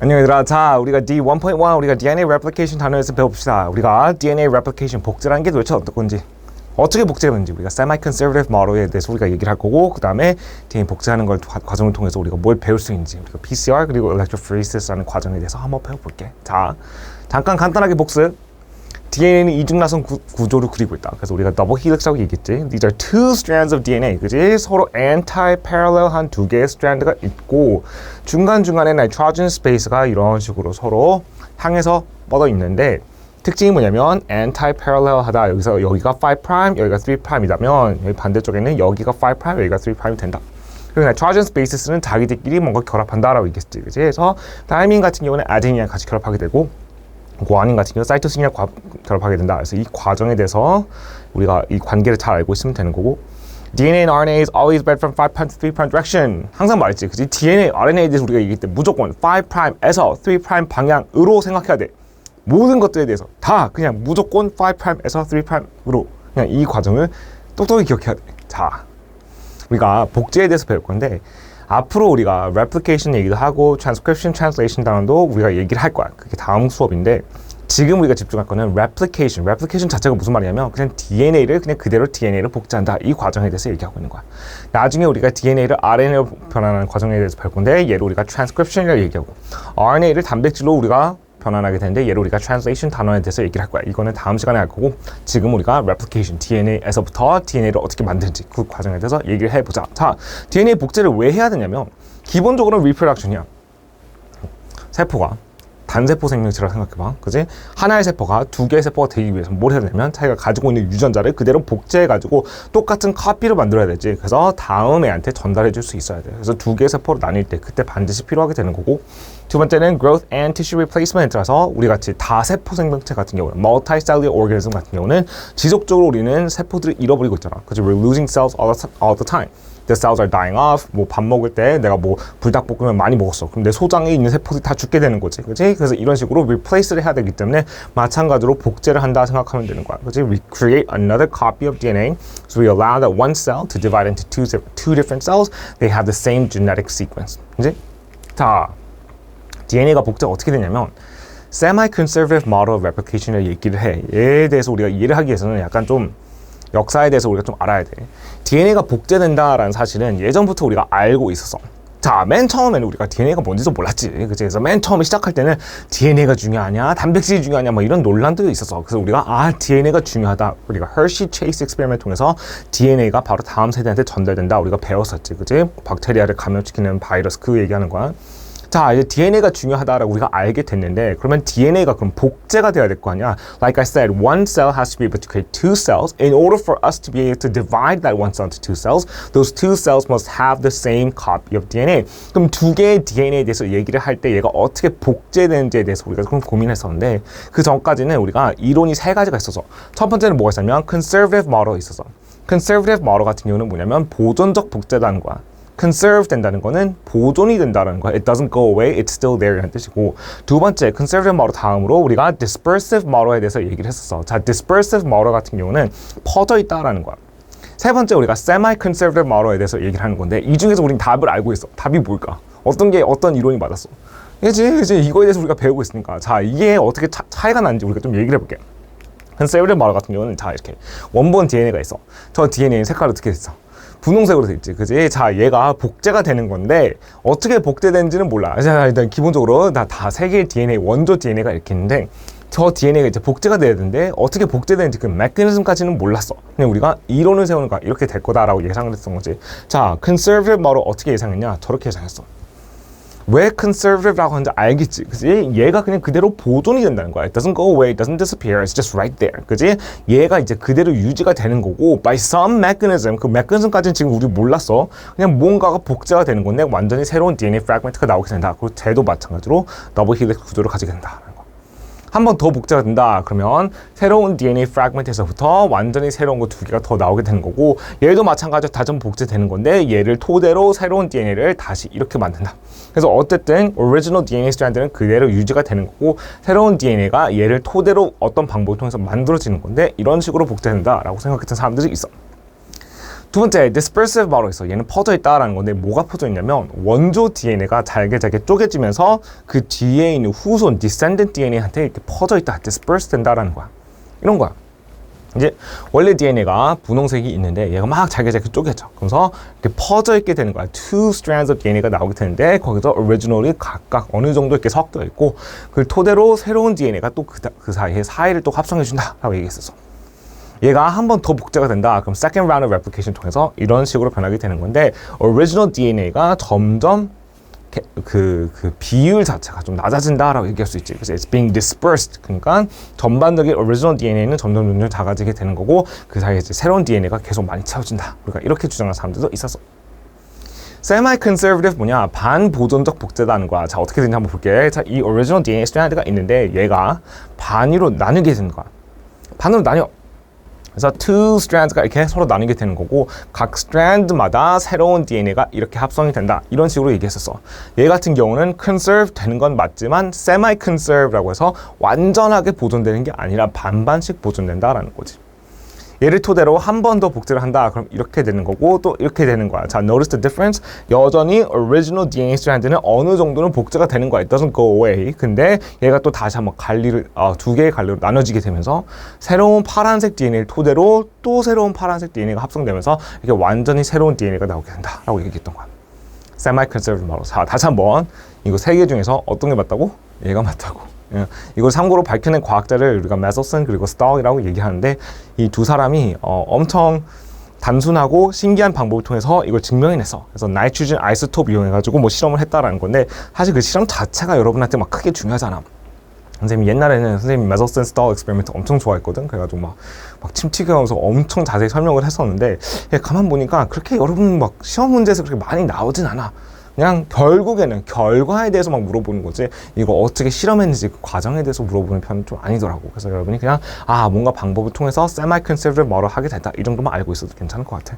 안녕 얘들아. 자, 우리가 D1.1 우리가 DNA replication 단어에서 배워봅시다. 우리가 DNA replication 복제라는 게 도대체 어떤 건지, 어떻게 복제가 되는지, 우리가 semi-conservative model에 대해서 우리가 얘기를 할 거고, 그 다음에 DNA 복제하는 걸 과정을 통해서 우리가 뭘 배울 수 있는지, 우리가 PCR 그리고 electrophoresis라는 과정에 대해서 한번 배워볼게. 자, 잠깐 간단하게 복습. DNA는 이중나선 구조를 그리고 있다. 그래서 우리가 더블 헬릭스라고 얘기했지. These are two strands of DNA. 그지? 서로 anti-parallel한 두 개의 스트랜드가 있고 중간중간에 nitrogen space가 이런 식으로 서로 향해서 뻗어 있는데 특징이 뭐냐면 anti-parallel하다. 여기가 5', 여기가 3'이다면 여기 반대쪽에는 여기가 5', 여기가 3'이 된다. 그리고 nitrogen spaces는 자기들끼리 뭔가 결합한다라고 얘기했지. 그지? 그래서 다이민 같은 경우는 아데닌이랑 같이 결합하게 되고 구아닌 같은 경우 사이토신이랑 결합하게 된다. 그래서 이 과정에 대해서 우리가 이 관계를 잘 알고 있으면 되는 거고 DNA and RNA is always spread from 5' to 3' direction. 항상 말했지. 그치? DNA, RNA에 대해서 우리가 얘기할 때 무조건 5'에서 3' 방향으로 생각해야 돼. 모든 것들에 대해서 다 그냥 무조건 5'에서 3'으로 그냥 이 과정을 똑똑히 기억해야 돼. 자, 우리가 복제에 대해서 배울 건데 앞으로 우리가 replication 얘기도 하고 transcription, translation 단어도 우리가 얘기를 할 거야. 그게 다음 수업인데 지금 우리가 집중할 거는 replication. replication 자체가 무슨 말이냐면 그냥 DNA를 그냥 그대로 DNA를 복제한다. 이 과정에 대해서 얘기하고 있는 거야. 나중에 우리가 DNA를 RNA로 변환하는 과정에 대해서 배울 건데 얘를 우리가 transcription이라고 얘기하고 RNA를 단백질로 우리가 변환하게 되는데 얘를 우리가 translation 단어에 대해서 얘기를 할 거야. 이거는 다음 시간에 할 거고 지금 우리가 replication, DNA에서부터 DNA를 어떻게 만드는지 그 과정에 대해서 얘기를 해보자. 자, DNA 복제를 왜 해야 되냐면 기본적으로 reproduction이야. 세포가 단세포 생명체라고 생각해봐. 그지? 하나의 세포가 두 개의 세포가 되기 위해서 뭘 해야 되냐면 자기가 가지고 있는 유전자를 그대로 복제해가지고 똑같은 카피를 만들어야 되지. 그래서 다음 애한테 전달해 줄 수 있어야 돼. 그래서 두 개의 세포로 나뉠 때 그때 반드시 필요하게 되는 거고 두 번째는 growth and tissue replacement라서 우리 같이 다세포 생명체 같은 경우는 multicellular organism 같은 경우는 지속적으로 우리는 세포들을 잃어버리고 있잖아. 그죠? We're losing cells all the time. The cells are dying off. 뭐 밥 먹을 때 내가 뭐 불닭볶음면 많이 먹었어. 그럼 내 소장에 있는 세포들이 다 죽게 되는 거지. 그치? 그래서 이런 식으로 replace를 해야 되기 때문에 마찬가지로 복제를 한다 생각하면 되는 거야. 그치? We create another copy of DNA. So we allow that one cell to divide into two different cells. They have the same genetic sequence. 그치? 자, DNA가 복제가 어떻게 되냐면 semi-conservative model of replication을 얘기를 해. 얘에 대해서 우리가 이해를 하기 위해서는 약간 좀 역사에 대해서 우리가 좀 알아야 돼. DNA가 복제된다라는 사실은 예전부터 우리가 알고 있었어. 자, 맨 처음에는 우리가 DNA가 뭔지도 몰랐지. 그치? 그래서 맨 처음에 시작할 때는 DNA가 중요하냐, 단백질이 중요하냐, 뭐 이런 논란도 있었어. 그래서 우리가 DNA가 중요하다. 우리가 Hershey Chase experiment 통해서 DNA가 바로 다음 세대한테 전달된다. 우리가 배웠었지. 그치? 박테리아를 감염시키는 바이러스 그 얘기하는 거야. 자, 이제 DNA가 중요하다라고 우리가 알게 됐는데 그러면 DNA가 그럼 복제가 돼야 될 거 아니야? Like I said, one cell has to be able to create two cells. In order for us to be able to divide that one cell into two cells, those two cells must have the same copy of DNA. 그럼 두 개의 DNA에 대해서 얘기를 할 때 얘가 어떻게 복제되는지에 대해서 우리가 좀 고민했었는데 그 전까지는 우리가 이론이 세 가지가 있어서 첫 번째는 뭐가 있었냐면 conservative model이 있었어. conservative model 같은 경우는 뭐냐면 보존적 복제라는 거야. conserve 된다는 거는 보존이 된다는 거야. It doesn't go away, it's still there 라는 뜻이고 두 번째, conservative model 다음으로 우리가 dispersive model에 대해서 얘기를 했었어. 자, dispersive model 같은 경우는 퍼져 있다라는 거야. 세 번째, 우리가 semi-conservative model에 대해서 얘기를 하는 건데 이 중에서 우린 답을 알고 있어. 답이 뭘까? 어떤 이론이 맞았어? 그치? 이거에 대해서 우리가 배우고 있으니까 자, 이게 어떻게 차이가 나는지 우리가 좀 얘기를 해볼게. conservative model 같은 경우는 자, 이렇게 원본 DNA가 있어. 저 DNA 색깔 어떻게 됐어? 분홍색으로 돼 있지, 그지? 자, 얘가 복제가 되는 건데 어떻게 복제되는지는 몰라. 자, 일단 기본적으로 다 세 개의 DNA, 원조 DNA가 이렇게 있는데 저 DNA가 이제 복제가 돼야 되는데 어떻게 복제되는지 그 메커니즘까지는 몰랐어. 그냥 우리가 이론을 세우는 거야. 이렇게 될 거다라고 예상을 했던 거지. 자, conservative model 어떻게 예상했냐? 저렇게 예상했어. 왜 conservative라고 하는지 알겠지, 그지? 얘가 그냥 그대로 보존이 된다는 거야. It doesn't go away, it doesn't disappear, it's just right there, 그지? 얘가 이제 그대로 유지가 되는 거고 by some mechanism, 그 mechanism까지는 지금 우리 몰랐어. 그냥 뭔가가 복제가 되는 건데 완전히 새로운 DNA fragment가 나오게 된다. 그리고 쟤도 마찬가지로 더블 헬릭스 구조를 가지게 된다. 한 번 더 복제가 된다. 그러면 새로운 DNA 프래그먼트에서부터 완전히 새로운 거 두 개가 더 나오게 되는 거고 얘도 마찬가지로 다시 복제되는 건데 얘를 토대로 새로운 DNA를 다시 이렇게 만든다. 그래서 어쨌든 original DNA strand는 그대로 유지가 되는 거고 새로운 DNA가 얘를 토대로 어떤 방법을 통해서 만들어지는 건데 이런 식으로 복제된다라고 생각했던 사람들이 있어. 두 번째, dispersive model 있어. 얘는 퍼져 있다라는 건데 뭐가 퍼져 있냐면 원조 DNA가 잘게 쪼개지면서 그 뒤에 있는 후손 descendant DNA한테 이렇게 퍼져 있다, disperse 된다라는 거야. 이런 거야. 이제 원래 DNA가 분홍색이 있는데 얘가 막 잘게 쪼개져. 그래서 이렇게 퍼져 있게 되는 거야. two strands of DNA가 나오게 되는데 거기서 originally 각각 어느 정도 이렇게 섞여 있고 그걸 토대로 새로운 DNA가 또 그 사이를 또 합성해 준다라고 얘기했었어. 얘가 한 번 더 복제가 된다. 그럼 second round of replication 통해서 이런 식으로 변하게 되는 건데 original DNA가 점점 그 비율 자체가 좀 낮아진다라고 얘기할 수 있지. 그래서 it's being dispersed. 그러니까 전반적인 original DNA는 점점 작아지게 되는 거고 그 사이에 이제 새로운 DNA가 계속 많이 채워진다. 그러니까 이렇게 주장하는 사람들도 있었어. semi-conservative 뭐냐? 반보존적 복제라는 거야. 자, 어떻게 되는지 한번 볼게. 자, 이 original DNA strand가 있는데 얘가 반으로 나누게 되는 거야. 반으로 나뉘어. 그래서 two strands가 이렇게 서로 나뉘게 되는 거고 각 strand마다 새로운 DNA가 이렇게 합성이 된다. 이런 식으로 얘기했었어. 얘 같은 경우는 conserve 되는 건 맞지만 semi-conserve라고 해서 완전하게 보존되는 게 아니라 반반씩 보존된다라는 거지. 얘를 토대로 한 번 더 복제를 한다. 그럼 이렇게 되는 거고 또 이렇게 되는 거야. 자, notice the difference. 여전히 original DNA strand는 어느 정도는 복제가 되는 거야. It doesn't go away. 근데 얘가 또 다시 한번 두 개의 갈리로 나눠지게 되면서 새로운 파란색 DNA를 토대로 또 새로운 파란색 DNA가 합성되면서 이게 완전히 새로운 DNA가 나오게 된다라고 얘기했던 거야. semi-conservative model. 자, 다시 한번 이거 세 개 중에서 어떤 게 맞다고? 얘가 맞다고. 이걸 참고로 밝혀낸 과학자를 우리가 메소슨 그리고 스톡이라고 얘기하는데 이 두 사람이 엄청 단순하고 신기한 방법을 통해서 이걸 증명해냈어. 그래서 나이트로젠 아이소톱 이용해가지고 뭐 실험을 했다라는 건데 사실 그 실험 자체가 여러분한테 막 크게 중요하잖아. 선생님이 옛날에는 선생님이 메소슨 스톡 익스페리먼트 엄청 좋아했거든. 그래가지고 막 침 튀겨가면서 엄청 자세히 설명을 했었는데 가만 보니까 그렇게 여러분 막 시험 문제에서 그렇게 많이 나오진 않아. 그냥 결국에는 결과에 대해서 막 물어보는 거지 이거 어떻게 실험했는지 그 과정에 대해서 물어보는 편은 좀 아니더라고. 그래서 여러분이 그냥 뭔가 방법을 통해서 semi-conservative model 하게 된다 이 정도만 알고 있어도 괜찮을 것 같아.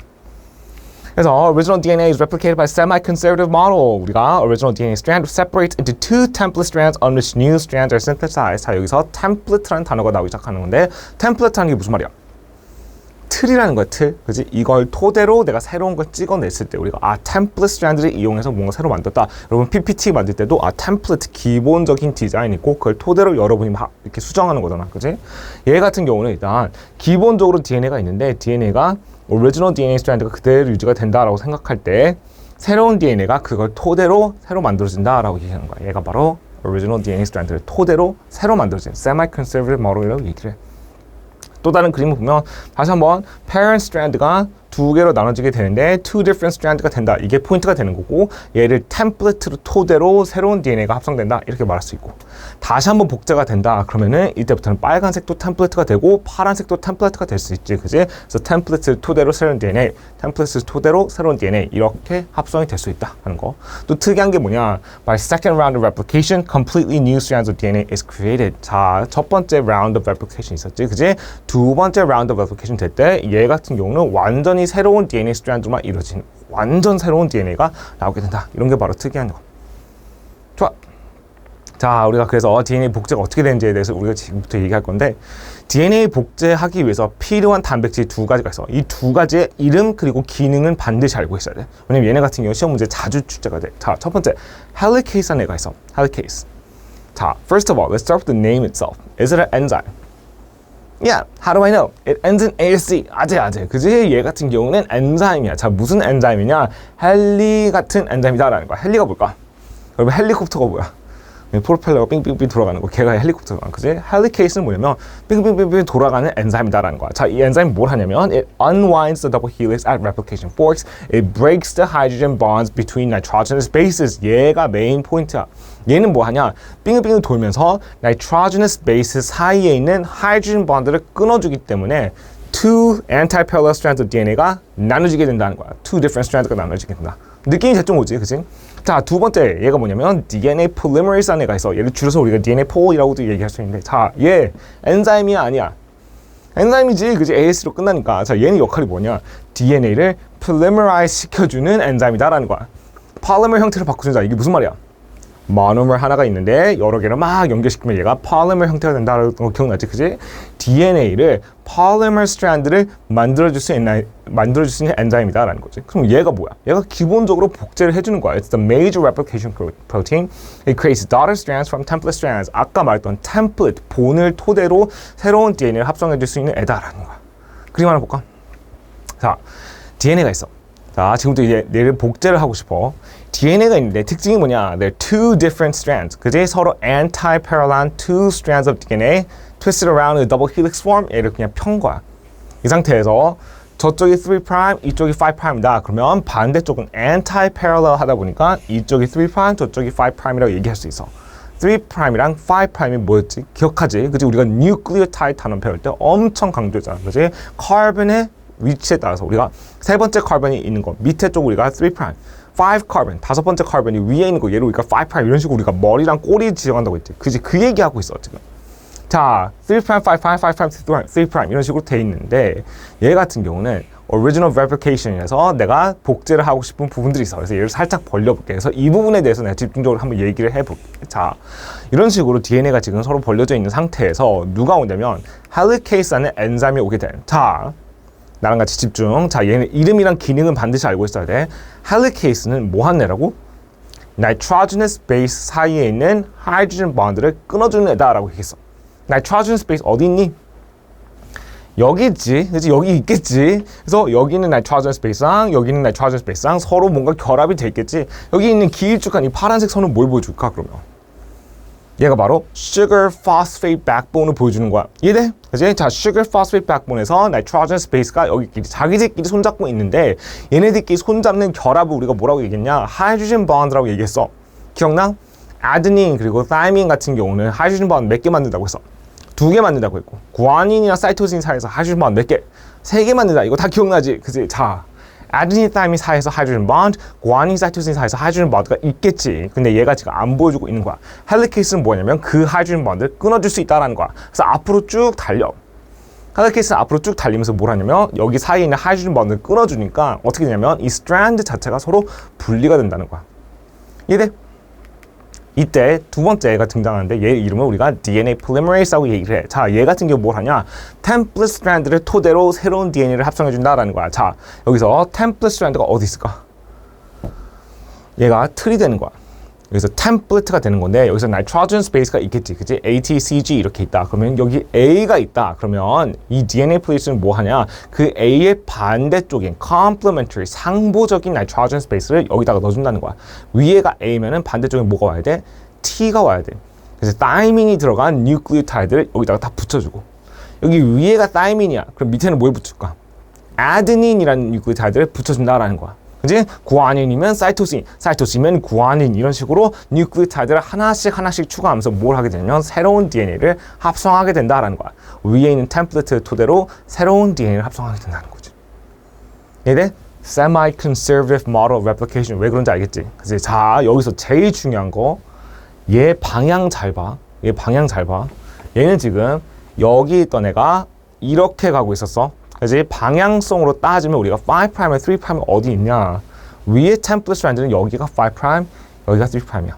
그래서 original DNA is replicated by semi-conservative model. 우리가 original DNA strand separates into two template strands on which new strands are synthesized. 자, 여기서 template라는 단어가 나오기 시작하는 건데 template라는 게 무슨 말이야? 틀이라는 거야, 틀. 그지? 이걸 토대로 내가 새로운 걸 찍어냈을 때 우리가 템플릿 스트랜드를 이용해서 뭔가 새로 만들었다. 여러분 PPT 만들 때도 템플릿 기본적인 디자인 있고 그걸 토대로 여러분이 막 이렇게 수정하는 거잖아. 그지? 얘 같은 경우는 일단 기본적으로 DNA가 있는데 DNA가 오리지널 DNA 스트랜드가 그대로 유지가 된다라고 생각할 때 새로운 DNA가 그걸 토대로 새로 만들어진다라고 얘기하는 거야. 얘가 바로 오리지널 DNA 스트랜드를 토대로 새로 만들어진 semi-conservative model이라고 얘기를 해. 또 다른 그림을 보면 다시 한번 parent strand가 두 개로 나눠지게 되는데 two different strand가 된다. 이게 포인트가 되는 거고 얘를 템플릿으로 토대로 새로운 DNA가 합성된다. 이렇게 말할 수 있고 다시 한번 복제가 된다. 그러면은 이때부터는 빨간색도 템플릿가 되고 파란색도 템플릿가 될 수 있지. 그지? 그래서 템플릿을 토대로 새로운 DNA, 템플릿을 토대로 새로운 DNA 이렇게 합성이 될 수 있다 하는 거. 또 특이한 게 뭐냐? By second round of replication, completely new strands of DNA is created. 자, 첫 번째 round of replication 있었지. 그지? 두 번째 round of replication 될 때 얘 같은 경우는 완전히 새로운 DNA 스트랜드만 이루어진 완전 새로운 DNA가 나오게 된다. 이런 게 바로 특이한 거. 좋아. 자, 우리가 그래서 DNA 복제가 어떻게 되는지에 대해서 우리가 지금부터 얘기할 건데 DNA 복제하기 위해서 필요한 단백질 두 가지가 있어. 이 두 가지의 이름 그리고 기능은 반드시 알고 있어야 돼. 왜냐면 얘네 같은 경우 시험 문제 자주 출제가 돼. 자, 첫 번째 헬리케이스라는 애가 있어. 헬리케이스. 자, first of all, let's start with the name itself. Is it an enzyme? Yeah, how do I know? It ends in ASC. 아재. 그지? 얘 같은 경우는 엔자임이야. 자, 무슨 엔자임이냐? 헬리 같은 엔자임이다라는 거야. 헬리가 뭘까? 여러분, 헬리콥터가 뭐야? 프로펠러가 빙빙빙 돌아가는 거. 걔가 헬리콥터가. 그지? 헬리케이스는 뭐냐면 빙빙빙빙 돌아가는 엔자임이다라는 거야. 자, 이 엔자임이 뭘 하냐면 it unwinds the double helix at replication forks. It breaks the hydrogen bonds between nitrogenous bases. 얘가 메인 포인트야. 얘는 뭐 하냐? 빙글빙글 돌면서 nitrogenous base 사이에 있는 하이드로젠 본드를 끊어주기 때문에 two anti-parallel strands of DNA가 나눠지게 된다는 거야. two different strands가 나눠지게 된다. 느낌이 대충 오지, 그치? 자, 두 번째 얘가 뭐냐면 DNA polymerase라는 애가 있어. 얘를 줄여서 우리가 DNA pol이라고도 얘기할 수 있는데 자, 얘 엔자임이야 아니야? 엔자임이지, 그치? AS로 끝나니까. 자, 얘는 역할이 뭐냐? DNA를 polymerize 시켜주는 엔자임이다라는 거야. polymer 형태를 바꿔준다. 이게 무슨 말이야? 모노머 하나가 있는데 여러 개를 막 연결시키면 얘가 polymer 형태가 된다는 거 기억나지? 그지? DNA를 polymer strand를 만들어줄 수 있는 엔자임이다라는 거지. 그럼 얘가 뭐야? 얘가 기본적으로 복제를 해주는 거야. It's the major replication protein. It creates daughter strands from template strands. 아까 말했던 template, 본을 토대로 새로운 DNA를 합성해줄 수 있는 애다라는 거야. 그림 하나 볼까? 자, DNA가 있어. 자, 지금부터 이제 얘를 복제를 하고 싶어. DNA가 있는데 특징이 뭐냐? They're two different strands. 그제 서로 anti-parallel two strands of DNA twisted around a double helix form. 얘를 그냥 편 거야. 이 상태에서 저쪽이 3', 이쪽이 5'이다. 그러면 반대쪽은 anti-parallel 하다 보니까 이쪽이 3', 저쪽이 5'이라고 얘기할 수 있어. 3'이랑 5'이 뭐였지? 기억하지? 그치? 우리가 nucleotide 단원 배울 때 엄청 강조했잖아. 그치? 카본의 위치에 따라서 우리가 세 번째 카본이 있는 거 밑에 쪽 우리가 3', 5 카본, 다섯 번째 카본이 위에 있는 거 얘를 우리가 5' 이런 식으로 우리가 머리랑 꼬리 지정한다고 했지. 그치? 그 얘기하고 있어 지금. 자, 3', 5', 3' 이런 식으로 돼 있는데 얘 같은 경우는 original replication에서 내가 복제를 하고 싶은 부분들이 있어. 그래서 얘를 살짝 벌려볼게. 그래서 이 부분에 대해서 내가 집중적으로 한번 얘기를 해볼게. 자, 이런 식으로 DNA가 지금 서로 벌려져 있는 상태에서 누가 오냐면 헬리케이스라는 엔자임이 오게 돼. 자, 나랑 같이 집중. 자, 얘는 이름이랑 기능은 반드시 알고 있어야 돼. 헬리케이스는 뭐 하는 애라고? nitrogenous base 사이에 있는 하이드로젠 본드를 끊어주는 애다라고 얘기했어. nitrogenous base 어디 있니? 여기 있지. 그치? 여기 있겠지. 그래서 여기는 nitrogenous base랑 여기는 nitrogenous base랑 서로 뭔가 결합이 돼 있겠지. 여기 있는 길쭉한 이 파란색 선은 뭘 보여줄까 그러면? 얘가 바로 sugar phosphate backbone을 보여주는 거야. 이해돼? 그치? 자, sugar phosphate backbone에서 nitrogenous base가 여기끼리 자기들끼리 손잡고 있는데 얘네들끼리 손잡는 결합을 우리가 뭐라고 얘기했냐? 하이드로젠 본드라고 얘기했어. 기억나? 아데닌 그리고 타이민 같은 경우는 하이드로젠 본드 몇 개 만든다고 했어? 2개 만든다고 했고, 구아닌이나 사이토신 사이에서 하이드로젠 본드 몇 개? 3개 만든다. 이거 다 기억나지? 그치? 자, 아데닌 타이민 사이에서 하이드로젠 본드, 구아닌 사이토신 사이에서 하이드로젠 본드가 있겠지. 근데 얘가 지금 안 보여주고 있는 거야. 헬리케이스는 뭐냐면 그 하이드로젠 본드를 끊어줄 수 있다라는 거야. 그래서 앞으로 쭉 달려. 헬리케이스는 앞으로 쭉 달리면서 뭘 하냐면 여기 사이에 있는 하이드로젠 본드를 끊어주니까 어떻게 되냐면 이 스트랜드 자체가 서로 분리가 된다는 거야. 이해돼? 이때 두 번째 애가 등장하는데 얘 이름을 우리가 DNA polymerase라고 얘기를 해. 자, 얘 같은 경우 뭘 하냐? 템플릿 스트랜드를 토대로 새로운 DNA를 합성해준다라는 거야. 자, 여기서 템플릿 스트랜드가 어디 있을까? 얘가 틀이 되는 거야. 여기서 템플릿가 되는 건데 여기서 nitrogenous base가 있겠지. 그치? ATCG 이렇게 있다. 그러면 여기 A가 있다. 그러면 이 DNA 플레이스는 뭐 하냐? 그 A의 반대쪽인 complementary 상보적인 nitrogenous base를 여기다가 넣어준다는 거야. 위에가 A면은 반대쪽에 뭐가 와야 돼? T가 와야 돼. 그래서 타이민이 들어간 뉴클리오타이드를 여기다가 다 붙여주고 여기 위에가 타이민이야. 그럼 밑에는 뭘 붙일까? 아데닌이라는 뉴클리오타이드를 붙여준다라는 거야. 그치? 구아닌이면 사이토신, 사이토신이면 구아닌 이런 식으로 뉴클리오타이드를 하나씩 추가하면서 뭘 하게 되냐면 새로운 DNA를 합성하게 된다라는 거야. 위에 있는 템플릿을 토대로 새로운 DNA를 합성하게 된다는 거지. 얘네 semi-conservative model replication 왜 그런지 알겠지? 그치? 자, 여기서 제일 중요한 거 얘 방향 잘 봐. 얘 방향 잘 봐. 얘는 지금 여기 있던 애가 이렇게 가고 있었어. 그래서 방향성으로 따지면 우리가 5'과 3'이 어디 있냐? 위에 템플릿 스트랜드는 여기가 5', 여기가 3'이야.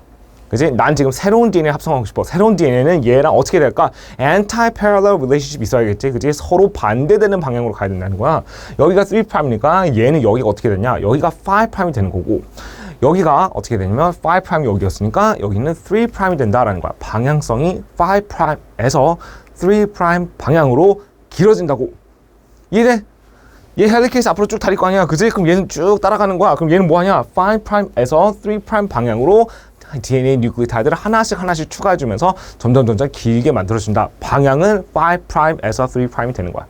그치? 난 지금 새로운 DNA 합성하고 싶어. 새로운 DNA는 얘랑 어떻게 될까? anti-parallel relationship 있어야겠지. 그치? 서로 반대되는 방향으로 가야 된다는 거야. 여기가 3'이니까 얘는 여기가 어떻게 되냐? 여기가 5'이 되는 거고 여기가 어떻게 되냐면 5'이 여기였으니까 여기는 3'이 된다라는 거야. 방향성이 5'에서 3' 방향으로 길어진다고. 이해돼? 얘 헬리케이스 앞으로 쭉 달릴 거 아니야. 그지? 그럼 얘는 쭉 따라가는 거야. 그럼 얘는 뭐 하냐? 5'에서 3' 방향으로 DNA 뉴클리오타이드를 하나씩 추가해주면서 점점 길게 만들어준다. 방향은 5'에서 3'이 되는 거야.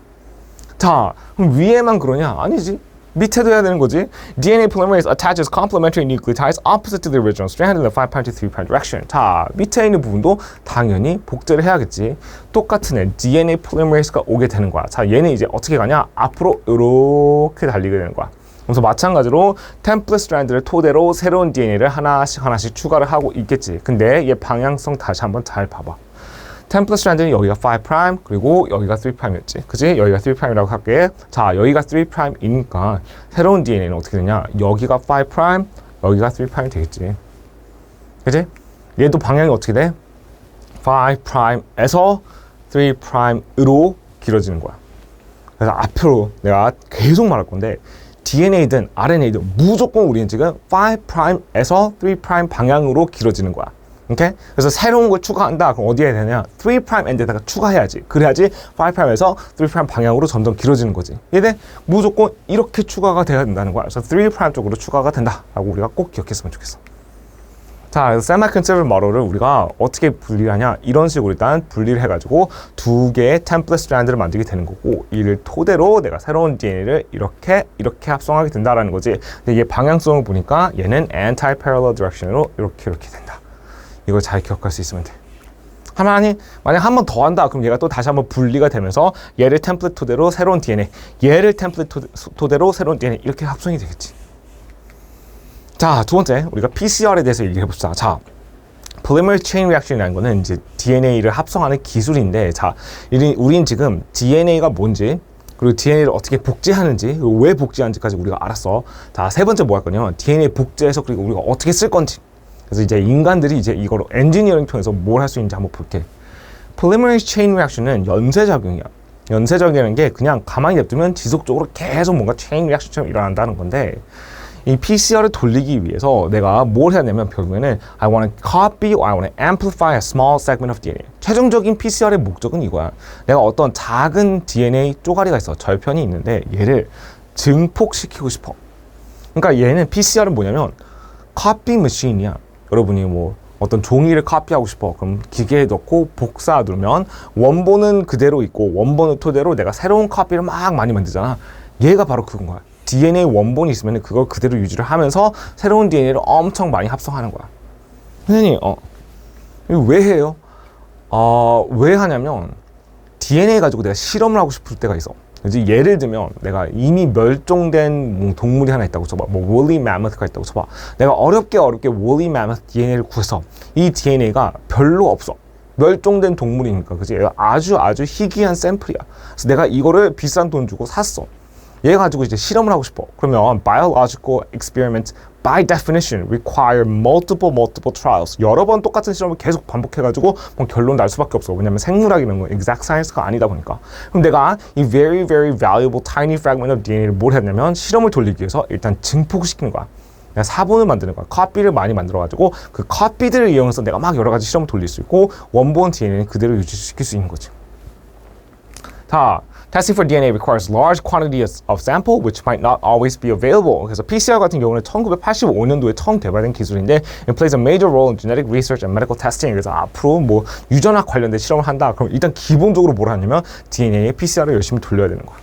자, 그럼 위에만 그러냐? 아니지. 밑에도 해야 되는 거지. DNA polymerase attaches complementary nucleotides opposite to the original strand in the 5' to 3' direction. 자, 밑에 있는 부분도 당연히 복제를 해야겠지. 똑같은 애 DNA polymerase가 오게 되는 거야. 자, 얘는 이제 어떻게 가냐? 앞으로 이렇게 달리게 되는 거야. 그래서 마찬가지로 템플릿 스트랜드를 토대로 새로운 DNA를 하나씩 추가를 하고 있겠지. 근데 얘 방향성 다시 한번 잘 봐봐. 템플릿 스트랜드는 여기가 5' 그리고 여기가 3'이었지. 그치? 여기가 3'이라고 할게. 자, 여기가 3'이니까 새로운 DNA는 어떻게 되냐? 여기가 5', 여기가 3' 되겠지. 그치? 얘도 방향이 어떻게 돼? 5'에서 3'으로 길어지는 거야. 그래서 앞으로 내가 계속 말할 건데 DNA든 RNA든 무조건 우리는 지금 5'에서 3' 방향으로 길어지는 거야. 오케이? 그래서 새로운 걸 추가한다. 그럼 어디에 해야 되냐? 3' 엔드에다가 추가해야지. 그래야지 5'에서 3' 방향으로 점점 길어지는 거지. 얘네 무조건 이렇게 추가가 돼야 된다는 거야. 그래서 3' 쪽으로 추가가 된다라고 우리가 꼭 기억했으면 좋겠어. 자, 그래서 semi-conservative model을 우리가 어떻게 분리하냐? 이런 식으로 일단 분리를 해가지고 두 개의 템플릿 스트랜드를 만들게 되는 거고, 이를 토대로 내가 새로운 DNA를 이렇게 합성하게 된다라는 거지. 근데 얘 방향성을 보니까 얘는 anti-parallel direction으로 이렇게 된다. 이걸 잘 기억할 수 있으면 돼. 하나님, 만약 한 번 더 한다. 그럼 얘가 또 다시 한번 분리가 되면서 얘를 템플릿 토대로 새로운 DNA, 얘를 템플릿 토대로 새로운 DNA 이렇게 합성이 되겠지. 자, 두 번째, 우리가 PCR에 대해서 얘기해 봅시다. 자, Polymerase Chain Reaction이라는 거는 이제 DNA를 합성하는 기술인데, 자, 우린 지금 DNA가 뭔지, 그리고 DNA를 어떻게 복제하는지, 그리고 왜 복제하는지까지 우리가 알았어. 자, 세 번째 뭐 할 거냐면 DNA 복제해서 그리고 우리가 어떻게 쓸 건지. 그래서 이제 인간들이 이제 이걸 엔지니어링 통해서 뭘 할 수 있는지 한번 볼게. Polymerase Chain Reaction은 연쇄작용이야. 연쇄작용이라는 게 그냥 가만히 냅두면 지속적으로 계속 뭔가 체인 리액션처럼 일어난다는 건데, 이 PCR을 돌리기 위해서 내가 뭘 해야 되냐면 결국에는 I want to copy or I want to amplify a small segment of DNA. 최종적인 PCR의 목적은 이거야. 내가 어떤 작은 DNA 쪼가리가 있어. 절편이 있는데 얘를 증폭시키고 싶어. 그러니까 얘는 PCR은 뭐냐면 copy machine이야. 여러분이 뭐 어떤 종이를 카피하고 싶어. 그럼 기계에 넣고 복사 누르면 원본은 그대로 있고 원본을 토대로 내가 새로운 카피를 막 많이 만들잖아. 얘가 바로 그건 거야. DNA 원본이 있으면 그걸 그대로 유지를 하면서 새로운 DNA를 엄청 많이 합성하는 거야. 선생님, 이거 왜 해요? 왜 하냐면 DNA 가지고 내가 실험을 하고 싶을 때가 있어. 그래서 예를 들면 내가 이미 멸종된 동물이 하나 있다고 쳐봐. 뭐 woolly mammoth가 있다고 쳐봐. 내가 어렵게 woolly mammoth DNA를 구해서 이 DNA가 별로 없어. 멸종된 동물이니까, 그지? 아주 희귀한 샘플이야. 그래서 내가 이거를 비싼 돈 주고 샀어. 얘 가지고 이제 실험을 하고 싶어. 그러면 biological experiments by definition require multiple trials. 여러 번 똑같은 실험을 계속 반복해가지고 뭐 결론 날 수밖에 없어. 왜냐면 생물학이라는 건 exact science가 아니다 보니까. 그럼 내가 이 very valuable tiny fragment of DNA를 뭘 했냐면 실험을 돌리기 위해서 일단 증폭시키는 거야. 내가 사본을 만드는 거야. 커피를 많이 만들어가지고 그 커피들을 이용해서 내가 막 여러 가지 실험을 돌릴 수 있고 원본 DNA는 그대로 유지시킬 수 있는 거지. 자, testing for DNA requires large quantities of sample, which might not always be available. 그래서 PCR 같은 경우는 1985년도에 처음 개발된 기술인데 it plays a major role in genetic research and medical testing. 그래서 앞으로 뭐 유전학 관련된 실험을 한다. 그럼 일단 기본적으로 뭘 하냐면 DNA에 PCR을 열심히 돌려야 되는 거야.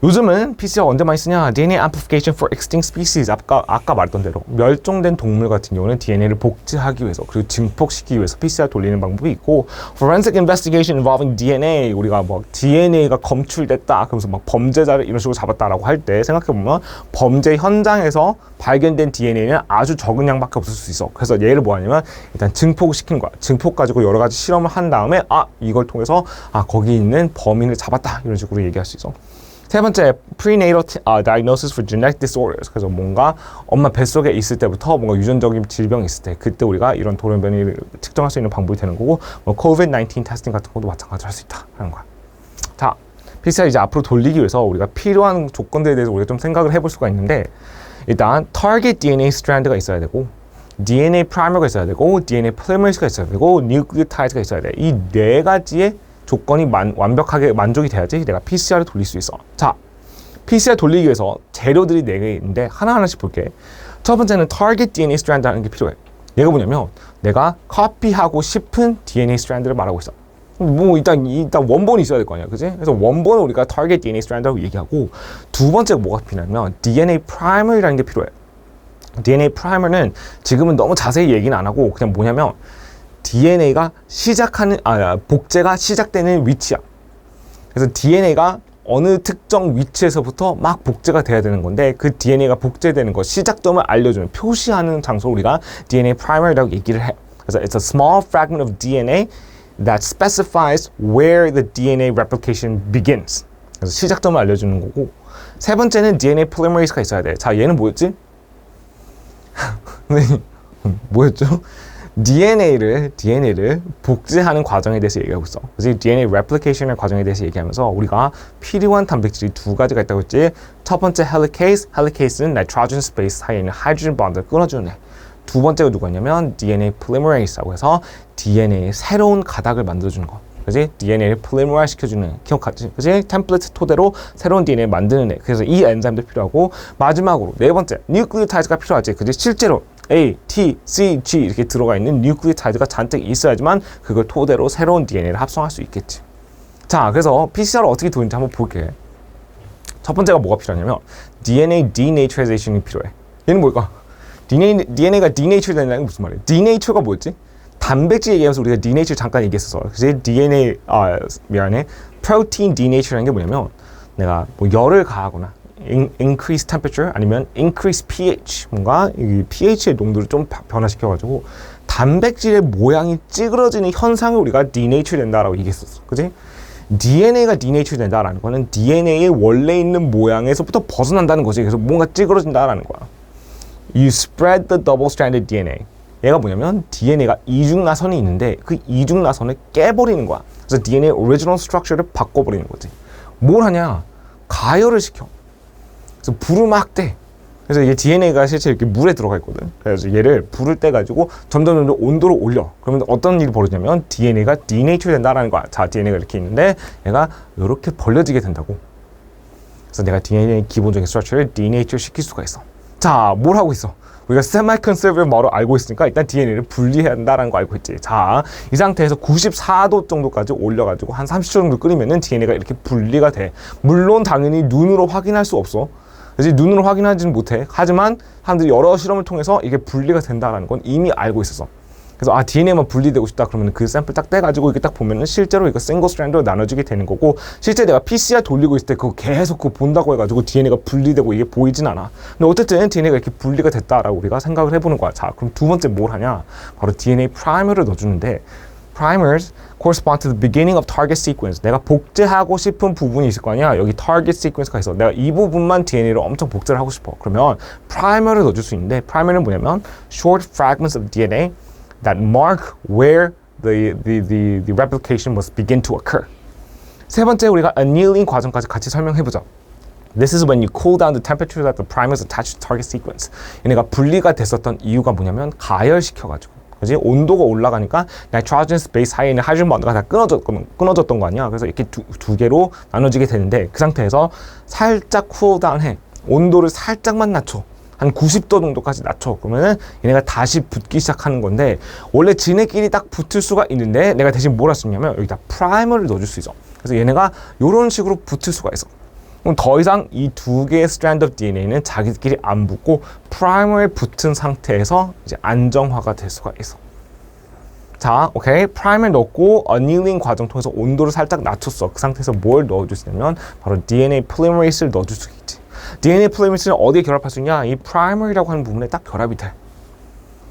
요즘은 PCR 언제 많이 쓰냐? DNA amplification for extinct species. 아까 말했던 대로 멸종된 동물 같은 경우는 DNA를 복제하기 위해서 그리고 증폭시키기 위해서 PCR 돌리는 방법이 있고, forensic investigation involving DNA, 우리가 뭐 DNA가 검출됐다 그러면서 막 범죄자를 이런 식으로 잡았다라고 할 때 생각해보면 범죄 현장에서 발견된 DNA는 아주 적은 양밖에 없을 수 있어. 그래서 얘를 뭐 하냐면 일단 증폭을 시킨 거야. 증폭 가지고 여러 가지 실험을 한 다음에 이걸 통해서 거기 있는 범인을 잡았다 이런 식으로 얘기할 수 있어. 세 번째, prenatal diagnosis for genetic disorders. 그래서 뭔가 엄마 뱃속에 있을 때부터 뭔가 유전적인 질병이 있을 때 그때 우리가 이런 돌연변이를 측정할 수 있는 방법이 되는 거고, 뭐 COVID-19 테스팅 같은 것도 마찬가지로 할 수 있다는 거야. 자, PCR 이제 앞으로 돌리기 위해서 우리가 필요한 조건들에 대해서 우리가 좀 생각을 해볼 수가 있는데, 일단 target DNA strand가 있어야 되고 DNA primer가 있어야 되고 DNA polymerase가 있어야 되고 nucleotide가 있어야 돼. 이 네 가지의 조건이 완벽하게 만족이 돼야지 내가 PCR을 돌릴 수 있어. 자, PCR 돌리기 위해서 재료들이 4개 있는데 하나하나씩 볼게. 첫 번째는 target DNA strand라는 게 필요해. 얘가 뭐냐면 내가 카피하고 싶은 DNA strand를 말하고 있어. 뭐 일단 원본이 있어야 될 거 아니야, 그지? 그래서 원본을 우리가 target DNA strand라고 얘기하고, 두 번째가 뭐가 필요하냐면 DNA primer이라는 게 필요해. DNA primer는 지금은 너무 자세히 얘기는 안 하고 그냥 뭐냐면 DNA가 복제가 시작되는 위치야. 그래서 DNA가 어느 특정 위치에서부터 막 복제가 돼야 되는 건데, 그 DNA가 복제되는 거 시작점을 알려주는 표시하는 장소를 우리가 DNA primer이라고 얘기를 해. 그래서 it's a small fragment of DNA that specifies where the DNA replication begins. 그래서 시작점을 알려주는 거고, 세 번째는 DNA polymerase가 있어야 돼. 자, 얘는 뭐였지? 뭐였죠? DNA를 복제하는 과정에 대해서 얘기하고 있어. 그래서 DNA replication의 과정에 대해서 얘기하면서 우리가 필요한 단백질이 두 가지가 있다고 했지. 첫 번째 헬리케이스는 나이트로젠 스페이스 사이에 있는 하이드로젠 본드를 끊어주는 애. 두 번째가 누구냐면 DNA polymerase라고 해서 DNA의 새로운 가닥을 만들어주는 거. 그지? DNA를 폴리머라이즈 시켜주는 애. 기억하지? 그지? 템플릿 토대로 새로운 DNA 만드는 애. 그래서 이 엔자임도 필요하고 마지막으로 네 번째 뉴클리오타이드가 필요하지. 그지? 실제로 A, T, C, G 이렇게 들어가 있는 뉴클리오타이드가 잔뜩 있어야지만 그걸 토대로 새로운 DNA를 합성할 수 있겠지. 자, 그래서 PCR을 어떻게 도는지 한번 볼게. 첫 번째가 뭐가 필요하냐면 DNA denaturization이 필요해. 얘는 뭘까? DNA가 denature 된다는 게 무슨 말이야? denature가 뭐였지? 단백질 얘기하면서 우리가 denature 잠깐 얘기했었어. 그래서 DNA, protein denature라는 게 뭐냐면 내가 뭐 열을 가하거나 increase temperature 아니면 increase pH 뭔가 이 pH의 농도를 좀 변화시켜가지고 단백질의 모양이 찌그러지는 현상을 우리가 denature 된다라고 얘기했었어. 그지? DNA가 denature 된다라는 거는 DNA의 원래 있는 모양에서부터 벗어난다는 거지. 그래서 뭔가 찌그러진다라는 거야. You spread the double-stranded DNA. 얘가 뭐냐면 DNA가 이중나선이 있는데 그 이중나선을 깨버리는 거야. 그래서 DNA original structure를 바꿔버리는 거지. 뭘 하냐? 가열을 시켜. 그래서 불을 막 떼. 그래서 이게 DNA가 실제 이렇게 물에 들어가 있거든. 그래서 얘를 불을 떼가지고 점점 온도를 올려. 그러면 어떤 일이 벌어지냐면 DNA가 denature 된다라는 거야. 자, DNA가 이렇게 있는데 얘가 이렇게 벌려지게 된다고. 그래서 내가 DNA의 기본적인 스트럭처를 denature 시킬 수가 있어. 자, 뭘 하고 있어? 우리가 semi-conservative model 알고 있으니까 일단 DNA를 분리해야 한다는 거 알고 있지. 자, 이 상태에서 94도 정도까지 올려가지고 한 30초 정도 끓이면은 DNA가 이렇게 분리가 돼. 물론 당연히 눈으로 확인할 수 없어. 그래서 눈으로 확인하지는 못해. 하지만 사람들이 여러 실험을 통해서 이게 분리가 된다는 건 이미 알고 있었어. 그래서 DNA만 분리되고 싶다 그러면 그 샘플 딱 떼가지고 이렇게 딱 보면은 실제로 이거 싱글 스트랜드로 나눠지게 되는 거고 실제 내가 PCR 돌리고 있을 때 그거 계속 그거 본다고 해가지고 DNA가 분리되고 이게 보이진 않아. 근데 어쨌든 DNA가 이렇게 분리가 됐다라고 우리가 생각을 해보는 거야. 자, 그럼 두 번째 뭘 하냐? 바로 DNA 프라이머를 넣어주는데 primers correspond to the beginning of target sequence. 내가 복제하고 싶은 부분이 있을 거 아니야. 여기 target sequence가 있어. 내가 이 부분만 DNA를 엄청 복제를 하고 싶어. 그러면 primer을 넣어줄 수 있는데 primer은 뭐냐면 short fragments of DNA that mark where the replication must begin to occur. 세 번째 우리가 annealing 과정까지 같이 설명해보자. This is when you cool down the temperature that the primers attach to target sequence. 얘네가 분리가 됐었던 이유가 뭐냐면 가열시켜가지고. 그지? 온도가 올라가니까 나이트로젠 스페이스 사이에 있는 하이드로젠 본드가 다 끊어졌던 거 아니야. 그래서 이렇게 두 개로 나눠지게 되는데 그 상태에서 살짝 쿨다운해. 온도를 살짝만 낮춰. 한 90도 정도까지 낮춰. 그러면은 얘네가 다시 붙기 시작하는 건데 원래 지네끼리 딱 붙을 수가 있는데 내가 대신 뭘 할 수 있냐면 여기다 프라이머를 넣어줄 수 있어. 그래서 얘네가 이런 식으로 붙을 수가 있어. 그럼 더 이상 이 두 개의 스트랜드 오브 DNA는 자기들끼리 안 붙고 프라이머에 붙은 상태에서 이제 안정화가 될 수가 있어. 자, 오케이. 프라이머를 넣고 어닐링 과정 통해서 온도를 살짝 낮췄어. 그 상태에서 뭘 넣어줄 수 있냐면 바로 DNA 폴리머레이스를 넣어줄 수 있지. DNA 폴리머레이스는 어디에 결합할 수 있냐? 이 프라이머라고 하는 부분에 딱 결합이 돼.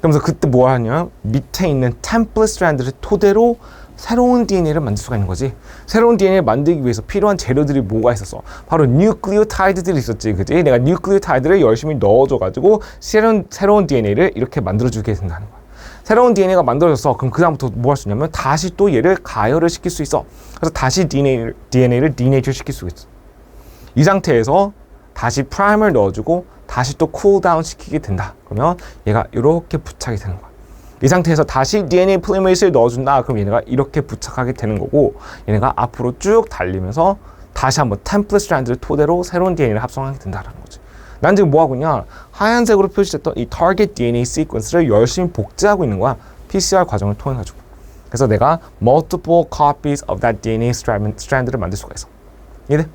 그러면서 그때 뭐 하냐? 밑에 있는 템플릿 스트랜드를 토대로 새로운 DNA를 만들 수가 있는 거지. 새로운 DNA를 만들기 위해서 필요한 재료들이 뭐가 있었어? 바로 뉴클리오타이드들이 있었지. 그지? 내가 뉴클리오타이드를 열심히 넣어줘가지고 새로운 DNA를 이렇게 만들어주게 된다는 거야. 새로운 DNA가 만들어졌어. 그럼 그 다음부터 뭐 할 수 있냐면 다시 또 얘를 가열을 시킬 수 있어. 그래서 다시 DNA를 denature 시킬 수 있어. 이 상태에서 다시 프라이머를 넣어주고 다시 또 쿨다운 시키게 된다. 그러면 얘가 이렇게 부착이 되는 거야. 이 상태에서 다시 DNA 폴리머레이스를 넣어준다. 그럼 얘네가 이렇게 부착하게 되는 거고 얘네가 앞으로 쭉 달리면서 다시 한번 템플릿 스트랜드를 토대로 새로운 DNA를 합성하게 된다는 거지. 난 지금 뭐 하고 있냐? 하얀색으로 표시됐던 이 target DNA 시퀀스를 열심히 복제하고 있는 거야. PCR 과정을 통해 가지고. 그래서 내가 multiple copies of that DNA strand를 만들 수가 있어. 이해돼?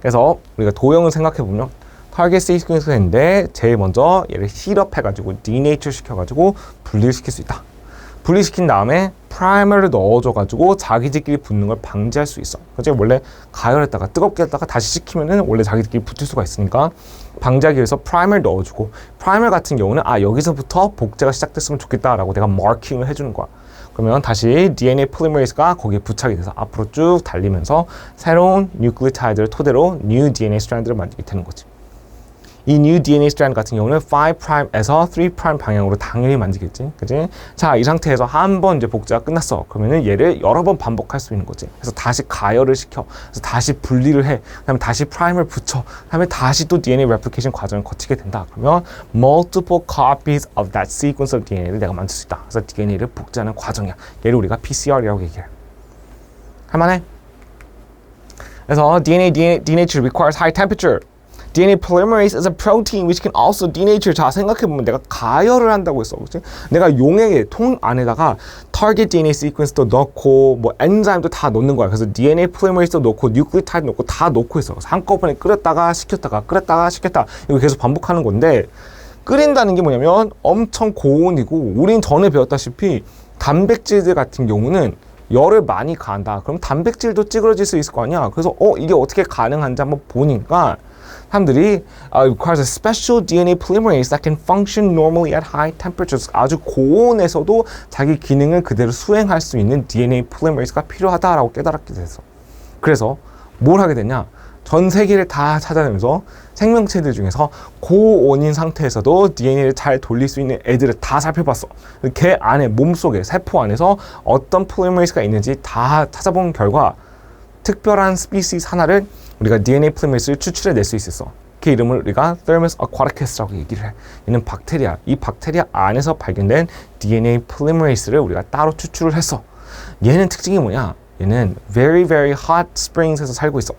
그래서 우리가 도형을 생각해 보면 타겟 시퀀스가 있는데 제일 먼저 얘를 힐업 해가지고 denature 시켜가지고 분리를 시킬 수 있다. 분리시킨 다음에 프라이머를 넣어줘가지고 자기들끼리 붙는 걸 방지할 수 있어. 그치? 원래 가열했다가 뜨겁게 했다가 다시 식히면은 원래 자기들끼리 붙을 수가 있으니까 방지하기 위해서 프라이머를 넣어주고 프라이머 같은 경우는 여기서부터 복제가 시작됐으면 좋겠다라고 내가 마킹을 해주는 거야. 그러면 다시 DNA 폴리머레이스가 거기에 부착이 돼서 앞으로 쭉 달리면서 새로운 뉴클리오타이드를 토대로 뉴 DNA 스트랜드를 만들게 되는 거지. 이 new DNA strand 같은 경우는 5'에서 3' 방향으로 당연히 만지겠지. 그지? 자, 이 상태에서 한 번 이제 복제가 끝났어. 그러면은 얘를 여러 번 반복할 수 있는 거지. 그래서 다시 가열을 시켜. 그래서 다시 분리를 해. 그다음에 다시 프라임을 붙여. 그다음에 다시 또 DNA replication 과정을 거치게 된다. 그러면 multiple copies of that sequence of DNA를 내가 만들 수 있다. 그래서 DNA를 복제하는 과정이야. 얘를 우리가 PCR이라고 얘기해. 할만해? 그래서 denatured requires high temperature. DNA polymerase is a protein which can also denature. 자, 생각해보면 내가 가열을 한다고 했어. 그치? 내가 용액에 통 안에다가 target DNA sequence도 넣고 뭐 엔자임도 다 넣는 거야. 그래서 DNA polymerase도 넣고 뉴클리오타이드 넣고 다 넣고 있어. 그래서 한꺼번에 끓였다가 식혔다가 끓였다가 식혔다. 이거 계속 반복하는 건데 끓인다는 게 뭐냐면 엄청 고온이고 우린 전에 배웠다시피 단백질들 같은 경우는 열을 많이 가한다. 그럼 단백질도 찌그러질 수 있을 거 아니야. 그래서 이게 어떻게 가능한지 한번 보니까 사람들이 requires a special DNA polymerase that can function normally at high temperatures. 아주 고온에서도 자기 기능을 그대로 수행할 수 있는 DNA polymerase가 필요하다라고 깨달았게 됐어. 그래서 뭘 하게 됐냐? 전 세계를 다 찾아내면서 생명체들 중에서 고온인 상태에서도 DNA를 잘 돌릴 수 있는 애들을 다 살펴봤어. 걔 안에 몸속에 세포 안에서 어떤 폴리머레이스가 있는지 다 찾아본 결과 특별한 스피시스 하나를 우리가 DNA 폴리머레이스를 추출해낼 수 있었어. 그 이름을 우리가 Thermus aquaticus라고 얘기를 해. 얘는 박테리아. 이 박테리아 안에서 발견된 DNA 폴리머레이스를 우리가 따로 추출을 했어. 얘는 특징이 뭐냐? 얘는 very very hot springs에서 살고 있어.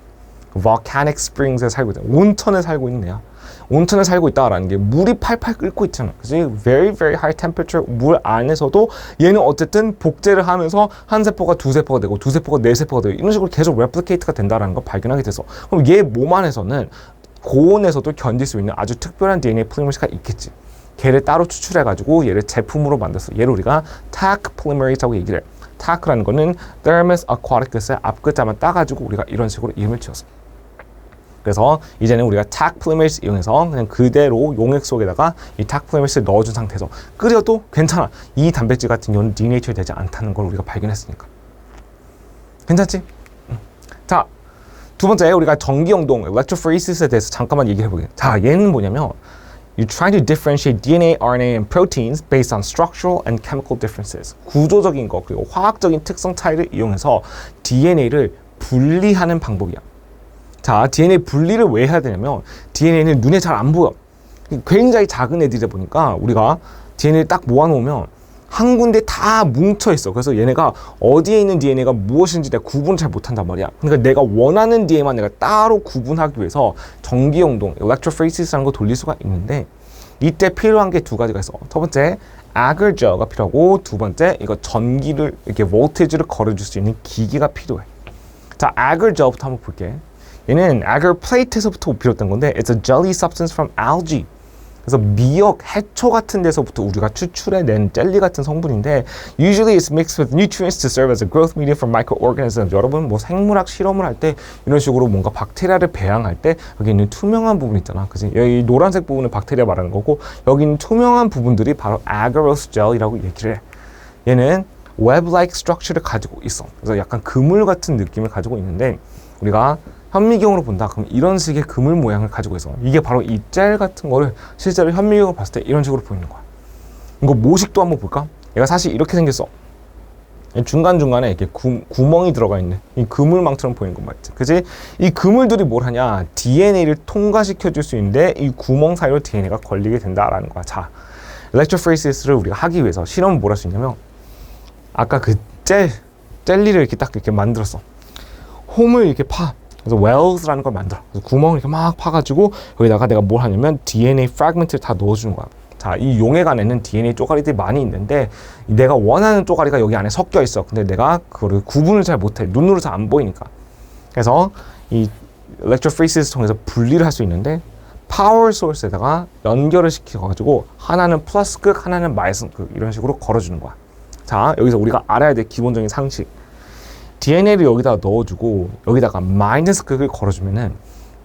volcanic springs에 살고 있다. 온천에 살고 있는 애야. 온천에 살고 있다라는 게 물이 팔팔 끓고 있잖아. 그치? very very high temperature 물 안에서도 얘는 어쨌든 복제를 하면서 한 세포가 두 세포가 되고 두 세포가 네 세포가 되고 이런 식으로 계속 replicate가 된다는 걸 발견하게 돼서 그럼 얘 몸 안에서는 고온에서도 견딜 수 있는 아주 특별한 DNA 폴리머레이스가 있겠지. 걔를 따로 추출해가지고 얘를 제품으로 만들었어. 얘를 우리가 Taq polymerase라고 얘기를 해. Taq라는 거는 Thermus aquaticus의 앞글자만 따가지고 우리가 이런 식으로 이름을 지었어. 그래서 이제는 우리가 Taq polymerase 이용해서 그냥 그대로 용액 속에다가 이 Taq polymerase를 넣어준 상태에서 끓여도 괜찮아. 이 단백질 같은 경우는 denature 되지 않다는 걸 우리가 발견했으니까. 괜찮지? 자, 두 번째 우리가 전기영동 electrophoresis에 대해서 잠깐만 얘기를 해보게. 자, 얘는 뭐냐면 You try to differentiate DNA, RNA, and proteins based on structural and chemical differences. 구조적인 거 그리고 화학적인 특성 차이를 이용해서 DNA를 분리하는 방법이야. 자, DNA 분리를 왜 해야 되냐면 DNA는 눈에 잘 안 보여. 굉장히 작은 애들이다 보니까 우리가 DNA를 딱 모아놓으면 한 군데 다 뭉쳐 있어. 그래서 얘네가 어디에 있는 DNA가 무엇인지 내가 구분을 잘 못한단 말이야. 그러니까 내가 원하는 DNA만 내가 따로 구분하기 위해서 전기영동, electrophoresis라는 거 돌릴 수가 있는데 이때 필요한 게 두 가지가 있어. 첫 번째, agar gel가 필요하고 두 번째, 이거 전기를 이렇게 voltage를 걸어줄 수 있는 기기가 필요해. 자, agar gel부터 한번 볼게. 얘는 agar plate에서부터 비롯된 건데 it's a jelly substance from algae. 그래서 미역, 해초 같은 데서부터 우리가 추출해낸 젤리 같은 성분인데 usually it's mixed with nutrients to serve as a growth medium for microorganisms. 여러분 뭐 생물학 실험을 할 때 이런 식으로 뭔가 박테리아를 배양할 때 여기 있는 투명한 부분 있잖아. 그치? 여기 노란색 부분은 박테리아 말하는 거고 여기 있는 투명한 부분들이 바로 agarose gel이라고 얘기를 해. 얘는 web-like structure를 가지고 있어. 그래서 약간 그물 같은 느낌을 가지고 있는데 우리가 현미경으로 본다. 그럼 이런 식의 그물 모양을 가지고 있어. 이게 바로 이 젤 같은 거를 실제로 현미경으로 봤을 때 이런 식으로 보이는 거야. 이거 모식도 한번 볼까? 얘가 사실 이렇게 생겼어. 중간중간에 이렇게 구멍이 들어가 있는 이 그물망처럼 보이는 거 맞지? 그지? 이 그물들이 뭘 하냐? DNA를 통과시켜 줄 수 있는데 이 구멍 사이로 DNA가 걸리게 된다라는 거야. 자, electrophoresis를 우리가 하기 위해서 실험은 뭘 할 수 있냐면 아까 그 젤리를 이렇게 딱 이렇게 만들었어. 홈을 이렇게 파. 그래서 wells라는 걸 만들어. 그래서 구멍을 이렇게 막 파가지고 여기다가 내가 뭘 하냐면 DNA 프래그먼트를 다 넣어주는 거야. 자, 이 용액 안에는 DNA 쪼가리들이 많이 있는데 내가 원하는 쪼가리가 여기 안에 섞여 있어. 근데 내가 그거를 구분을 잘 못해. 눈으로 잘 안 보이니까. 그래서 이 electrophoresis 통해서 분리를 할 수 있는데 파워 소스에다가 연결을 시켜가지고 하나는 플러스 극, 하나는 마이너스 극 이런 식으로 걸어주는 거야. 자, 여기서 우리가 알아야 될 기본적인 상식. DNA를 여기다가 넣어주고 여기다가 마이너스 극을 걸어주면은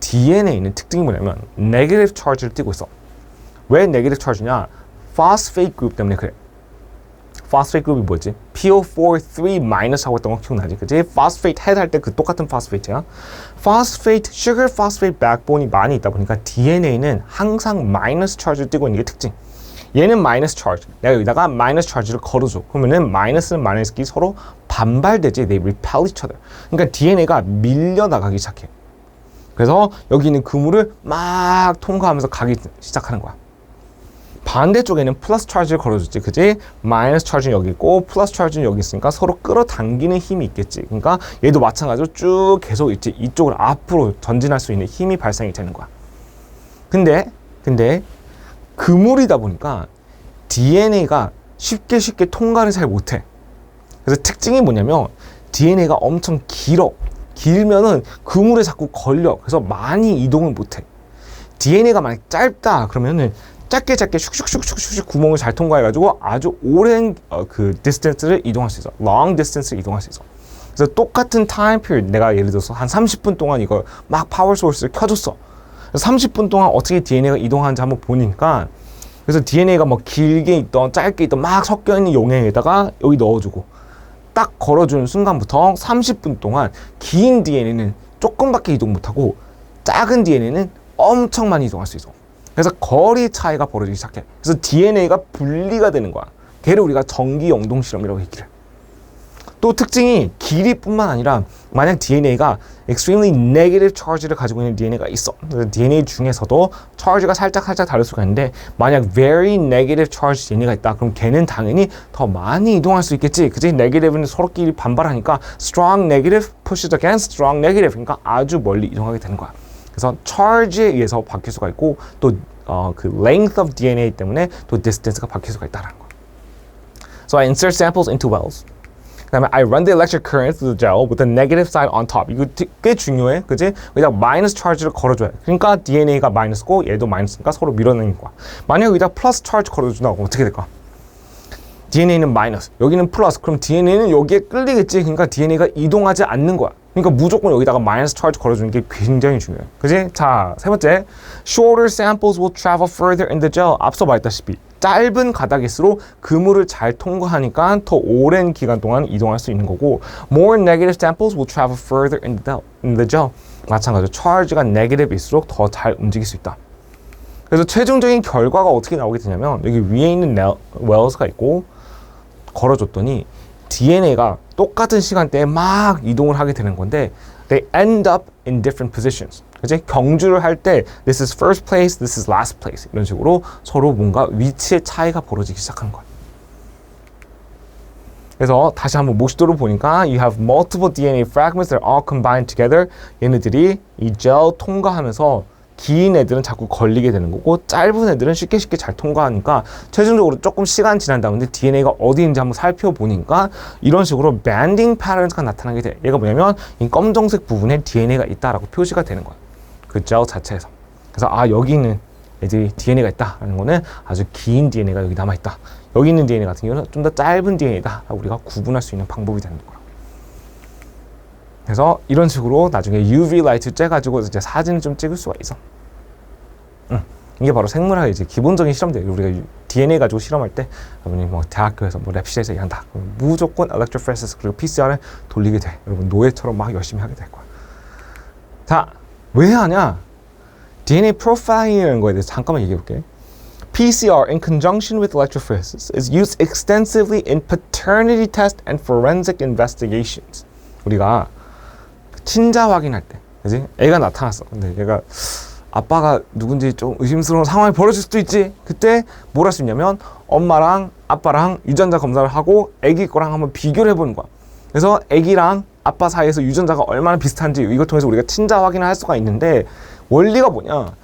DNA는 특징이 뭐냐면 네거티브 차지를 띠고 있어. 왜 네거티브 차지냐? 포스페이트 그룹 때문에 그래. 포스페이트 그룹이 뭐지? PO43- 하고 했던 거 기억나지? 그치? 포스페이트 헤드 할 때 그 똑같은 포스페이트야. 포스페이트, 슈거 포스페이트 백본이 많이 있다 보니까 DNA는 항상 마이너스 차지를 띄고 있는 게 특징. 얘는 마이너스 차지. 내가 여기다가 마이너스 차지를 걸어줘. 그러면은 마이너스는 마이너스끼리 서로 반발되지. They repel each other. 그러니까 DNA가 밀려나가기 시작해. 그래서 여기 있는 그물을 막 통과하면서 가기 시작하는 거야. 반대쪽에는 플러스 차지를 걸어줬지, 그지? 마이너스 차지는 여기 있고 플러스 차지는 여기 있으니까 서로 끌어당기는 힘이 있겠지. 그러니까 얘도 마찬가지로 쭉 계속 있지. 이쪽으로 앞으로 전진할 수 있는 힘이 발생이 되는 거야. 근데 그물이다 보니까 DNA가 쉽게 통과를 잘 못해. 그래서 특징이 뭐냐면 DNA가 엄청 길면은 그물에 자꾸 걸려. 그래서 많이 이동을 못해. DNA가 만약 짧다 그러면은 짧게 슉슉슉슉슉 구멍을 잘 통과해가지고 아주 오랜 그 디스턴스를 이동할 수 있어. long distance를 이동할 수 있어. 그래서 똑같은 타임 피리어드, 내가 예를 들어서 한 30분 동안 이거 막 파워 소스를 켜줬어. 그래서 30분 동안 어떻게 DNA가 이동하는지 한번 보니까, 그래서 DNA가 뭐 길게 있던 짧게 있던 막 섞여있는 용액에다가 여기 넣어주고 딱 걸어주는 순간부터 30분 동안 긴 DNA는 조금밖에 이동 못하고 작은 DNA는 엄청 많이 이동할 수 있어. 그래서 거리 차이가 벌어지기 시작해. 그래서 DNA가 분리가 되는 거야. 걔를 우리가 전기 영동 실험이라고 얘기를 해. 또 특징이 길이뿐만 아니라 만약 DNA가 extremely negative charge를 가지고 있는 DNA가 있어. DNA 중에서도 charge가 살짝 다를 수가 있는데 만약 very negative charge DNA가 있다. 그럼 걔는 당연히 더 많이 이동할 수 있겠지. 그치? negative는 서로끼리 반발하니까 strong negative pushes against strong negative. 그러니까 아주 멀리 이동하게 되는 거야. 그래서 charge에 의해서 바뀔 수가 있고 또 그 length of DNA 때문에 또 distance가 바뀔 수가 있다는 거야. So I insert samples into wells. 그다음에 I run the electric current through the gel with the negative side on top. 이거 꽤 중요해, 그지? 여기다 마이너스 차지를 걸어줘야 돼. 그러니까 DNA가 마이너스고 얘도 마이너스니까 서로 밀어내는 거야. 만약 여기다 플러스 차지 걸어준다고 어떻게 될까? DNA는 마이너스, 여기는 플러스. 그럼 DNA는 여기에 끌리겠지. 그러니까 DNA가 이동하지 않는 거야. 그러니까 무조건 여기다가 마이너스 차지 걸어주는 게 굉장히 중요해. 그지? 자, 세 번째. Shorter samples will travel further in the gel. 앞서 말했다시피 짧은 가닥일수록 그물을 잘 통과하니까 더 오랜 기간 동안 이동할 수 있는 거고 More negative samples will travel further in the gel. 마찬가지로 charge가 negative일수록 더 잘 움직일 수 있다. 그래서 최종적인 결과가 어떻게 나오게 되냐면 여기 위에 있는 wells가 있고 걸어줬더니 DNA가 똑같은 시간대에 막 이동을 하게 되는 건데 they end up in different positions. 그치? 경주를 할 때 this is first place, this is last place 이런 식으로 서로 뭔가 위치의 차이가 벌어지기 시작하는 거야. 그래서 다시 한번 모식도를 보니까 you have multiple DNA fragments that are all combined together. 얘네들이 이 젤 통과하면서 긴 애들은 자꾸 걸리게 되는 거고 짧은 애들은 쉽게 잘 통과하니까 최종적으로 조금 시간 지난 다음에 DNA가 어디 있는지 한번 살펴보니까 이런 식으로 banding patterns가 나타나게 돼. 얘가 뭐냐면 이 검정색 부분에 DNA가 있다라고 표시가 되는 거야. 그 젤 자체에서. 그래서 아, 여기 있는 애들이 DNA가 있다라는 거는 아주 긴 DNA가 여기 남아있다. 여기 있는 DNA 같은 경우는 좀 더 짧은 DNA다 라고 우리가 구분할 수 있는 방법이 되는 거야. 그래서 이런 식으로 나중에 UV 라이트 쬐가지고 이제 사진을 좀 찍을 수가 있어. 이게 바로 생물학의 이제 기본적인 실험들. 우리가 DNA 가지고 실험할 때, 여러분이 뭐 대학교에서 뭐 랩실에서 일한다. 무조건 electrophoresis 그리고 PCR을 돌리게 돼. 여러분 노예처럼 막 열심히 하게 될 거야. 자, 왜 하냐? DNA 프로파일링이라는 거에 대해서 잠깐만 얘기해 볼게. PCR in conjunction with electrophoresis is used extensively in paternity test and forensic investigations. 우리가 친자 확인할 때, 그지? 애가 나타났어. 근데 얘가 아빠가 누군지 좀 의심스러운 상황이 벌어질 수도 있지. 그때 뭘 할 수 있냐면 엄마랑 아빠랑 유전자 검사를 하고 애기 거랑 한번 비교를 해보는 거야. 그래서 애기랑 아빠 사이에서 유전자가 얼마나 비슷한지 이걸 통해서 우리가 친자 확인을 할 수가 있는데 원리가 뭐냐?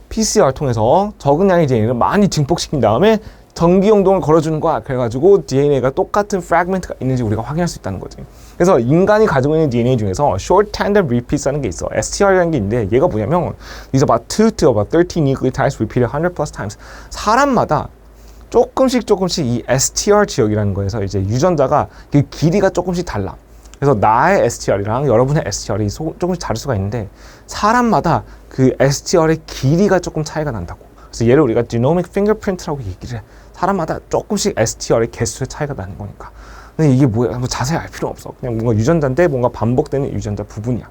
PCR 통해서 적은 양의 DNA를 많이 증폭시킨 다음에 전기 영동을 걸어주는 거야. 그래가지고 DNA가 똑같은 프래그먼트가 있는지 우리가 확인할 수 있다는 거지. 그래서 인간이 가지고 있는 DNA 중에서 short tandem repeats라는 게 있어. STR이라는 게 있는데 얘가 뭐냐면 these about 2 to about 13 nucleotides repeated 100 plus times. 사람마다 조금씩 이 STR 지역이라는 거에서 이제 유전자가 그 길이가 조금씩 달라. 그래서 나의 STR이랑 여러분의 STR이 조금씩 다를 수가 있는데 사람마다 그 STR의 길이가 조금 차이가 난다고. 그래서 얘를 우리가 genomic fingerprint라고 얘기를 해. 사람마다 조금씩 STR의 개수의 차이가 나는 거니까. 근데 이게 뭐야? 뭐 자세히 알 필요 없어. 그냥 뭔가 유전자인데 뭔가 반복되는 유전자 부분이야.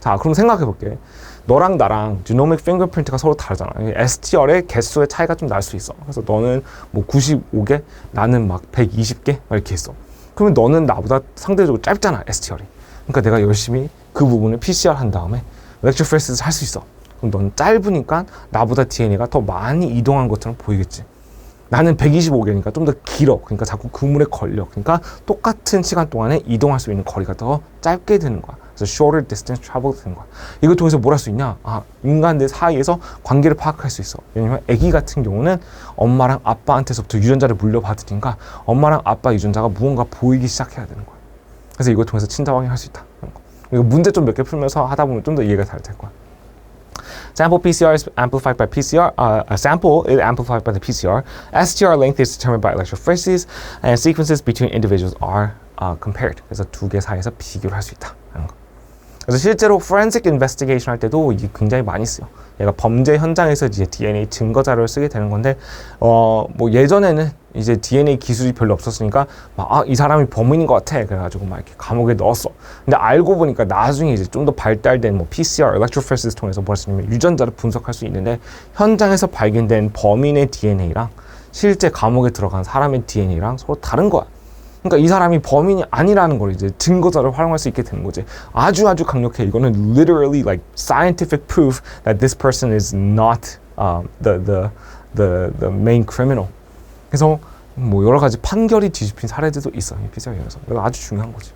자, 그럼 생각해 볼게. 너랑 나랑 지노믹 핑거프린트가 서로 다르잖아. STR의 개수의 차이가 좀 날 수 있어. 그래서 너는 뭐 95개, 나는 막 120개 막 이렇게 있어. 그러면 너는 나보다 상대적으로 짧잖아, STR이. 그러니까 내가 열심히 그 부분을 PCR 한 다음에 electrophoresis 할 수 있어. 그럼 넌 짧으니까 나보다 DNA가 더 많이 이동한 것처럼 보이겠지. 나는 125개니까 좀 더 길어. 그러니까 자꾸 그물에 걸려. 그러니까 똑같은 시간 동안에 이동할 수 있는 거리가 더 짧게 되는 거야. 그래서 shorter distance travel 되는 거야. 이걸 통해서 뭘 할 수 있냐? 아, 인간들 사이에서 관계를 파악할 수 있어. 왜냐면 아기 같은 경우는 엄마랑 아빠한테서부터 유전자를 물려받으니까 엄마랑 아빠 유전자가 무언가 보이기 시작해야 되는 거야. 그래서 이걸 통해서 친자 확인할 수 있다. 그리고 문제 좀 몇 개 풀면서 하다 보면 좀 더 이해가 잘 될 거야. Sample PCR is amplified by PCR. A sample is amplified by the PCR. STR length is determined by electrophoresis, and sequences between individuals are compared. 그래서 두 개 사이에서 비교를 할 수 있다. 하는 거. 그래서 실제로 forensic investigation 할 때도 이게 굉장히 많이 쓰여. 얘가 범죄 현장에서 이제 DNA 증거 자료를 쓰게 되는 건데, 뭐 예전에는 이제 DNA 기술이 별로 없었으니까 막 이 사람이 범인인 것 같아. 그래가지고 막 이렇게 감옥에 넣었어. 근데 알고 보니까 나중에 이제 좀 더 발달된 뭐 PCR, electrophoresis 통해서 뭘 할 수 있냐면 유전자를 분석할 수 있는데 현장에서 발견된 범인의 DNA랑 실제 감옥에 들어간 사람의 DNA랑 서로 다른 거야. 그러니까 이 사람이 범인이 아니라는 걸 이제 증거자를 활용할 수 있게 되는 거지. 아주 강력해. 이거는 literally like scientific proof that this person is not the main criminal. 그래서 뭐 여러 가지 판결이 뒤집힌 사례들도 있어. 이 PCR에서. 이거 아주 중요한 거지.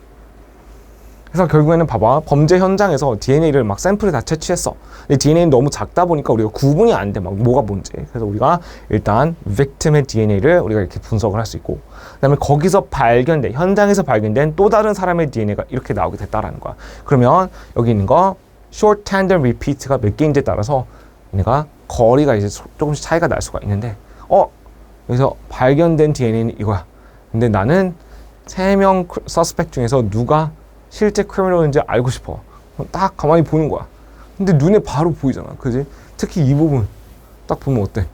그래서 결국에는 봐봐. 범죄 현장에서 DNA를 막 샘플을 다 채취했어. 근데 DNA는 너무 작다 보니까 우리가 구분이 안 돼. 막 뭐가 뭔지. 그래서 우리가 일단 victim의 DNA를 우리가 이렇게 분석을 할 수 있고, 그 다음에 거기서 발견된, 현장에서 발견된 또 다른 사람의 DNA가 이렇게 나오게 됐다라는 거야. 그러면 여기 있는 거 short tandem repeat가 몇 개인지에 따라서 얘네가 거리가 이제 조금씩 차이가 날 수가 있는데, 여기서 발견된 DNA는 이거야. 근데 나는 3명 서스펙 중에서 누가 실제 크리미널인지 알고 싶어. 딱 가만히 보는 거야. 근데 눈에 바로 보이잖아. 그지? 특히 이 부분 딱 보면 어때?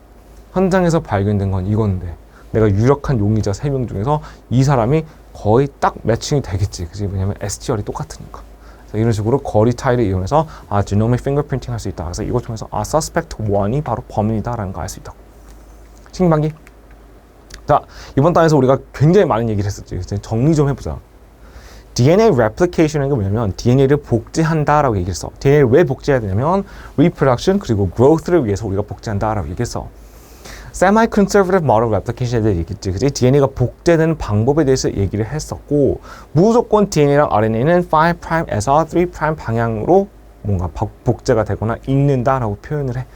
현장에서 발견된 건 이건데 내가 유력한 용의자 3명 중에서 이 사람이 거의 딱 매칭이 되겠지. 그지? 왜냐면 STR이 똑같으니까. 그래서 이런 식으로 거리 차이를 이용해서 지노믹 핑거프린팅 할 수 있다. 그래서 이걸 통해서 서스펙트 1이 바로 범인이다라는 거 알 수 있다고. 신기반기. 자, 이번 단에서 우리가 굉장히 많은 얘기를 했었지. 정리 좀 해보자. DNA replication은 뭐냐면 DNA를 복제한다라고 얘기했어. DNA를 왜 복제해야 되냐면 reproduction 그리고 growth를 위해서 우리가 복제한다라고 얘기했어. semi-conservative model replication에 대해 얘기했지. 그치? DNA가 복제되는 방법에 대해서 얘기를 했었고 무조건 DNA랑 RNA는 5'에서 3' 방향으로 뭔가 복제가 되거나 읽는다라고 표현을 해.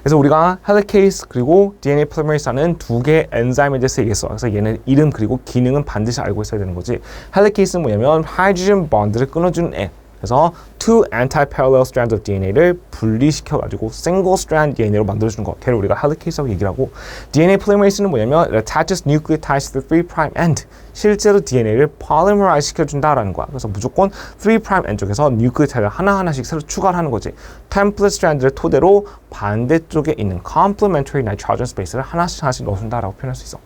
그래서 우리가 헬리케이스 그리고 DNA 폴리메리스라는 두 개의 엔자임에 대해서 얘기했어. 그래서 얘는 이름 그리고 기능은 반드시 알고 있어야 되는 거지. 헬리케이스는 뭐냐면 하이드로젠 본드를 끊어주는 애. 그래서 two anti-parallel strands of DNA를 분리시켜가지고 single strand DNA로 만들어주는 거. 걔를 우리가 헬리케이스라고 얘기를 하고, DNA polymerase는 뭐냐면 it attaches nucleotides to the 3' end. 실제로 DNA를 polymerize 시켜준다라는 거야. 그래서 무조건 3' end 쪽에서 nucleotide 하나하나씩 새로 추가를 하는 거지. template strand를 토대로 반대쪽에 있는 complementary nitrogen space를 하나씩 넣어준다라고 표현할 수 있어.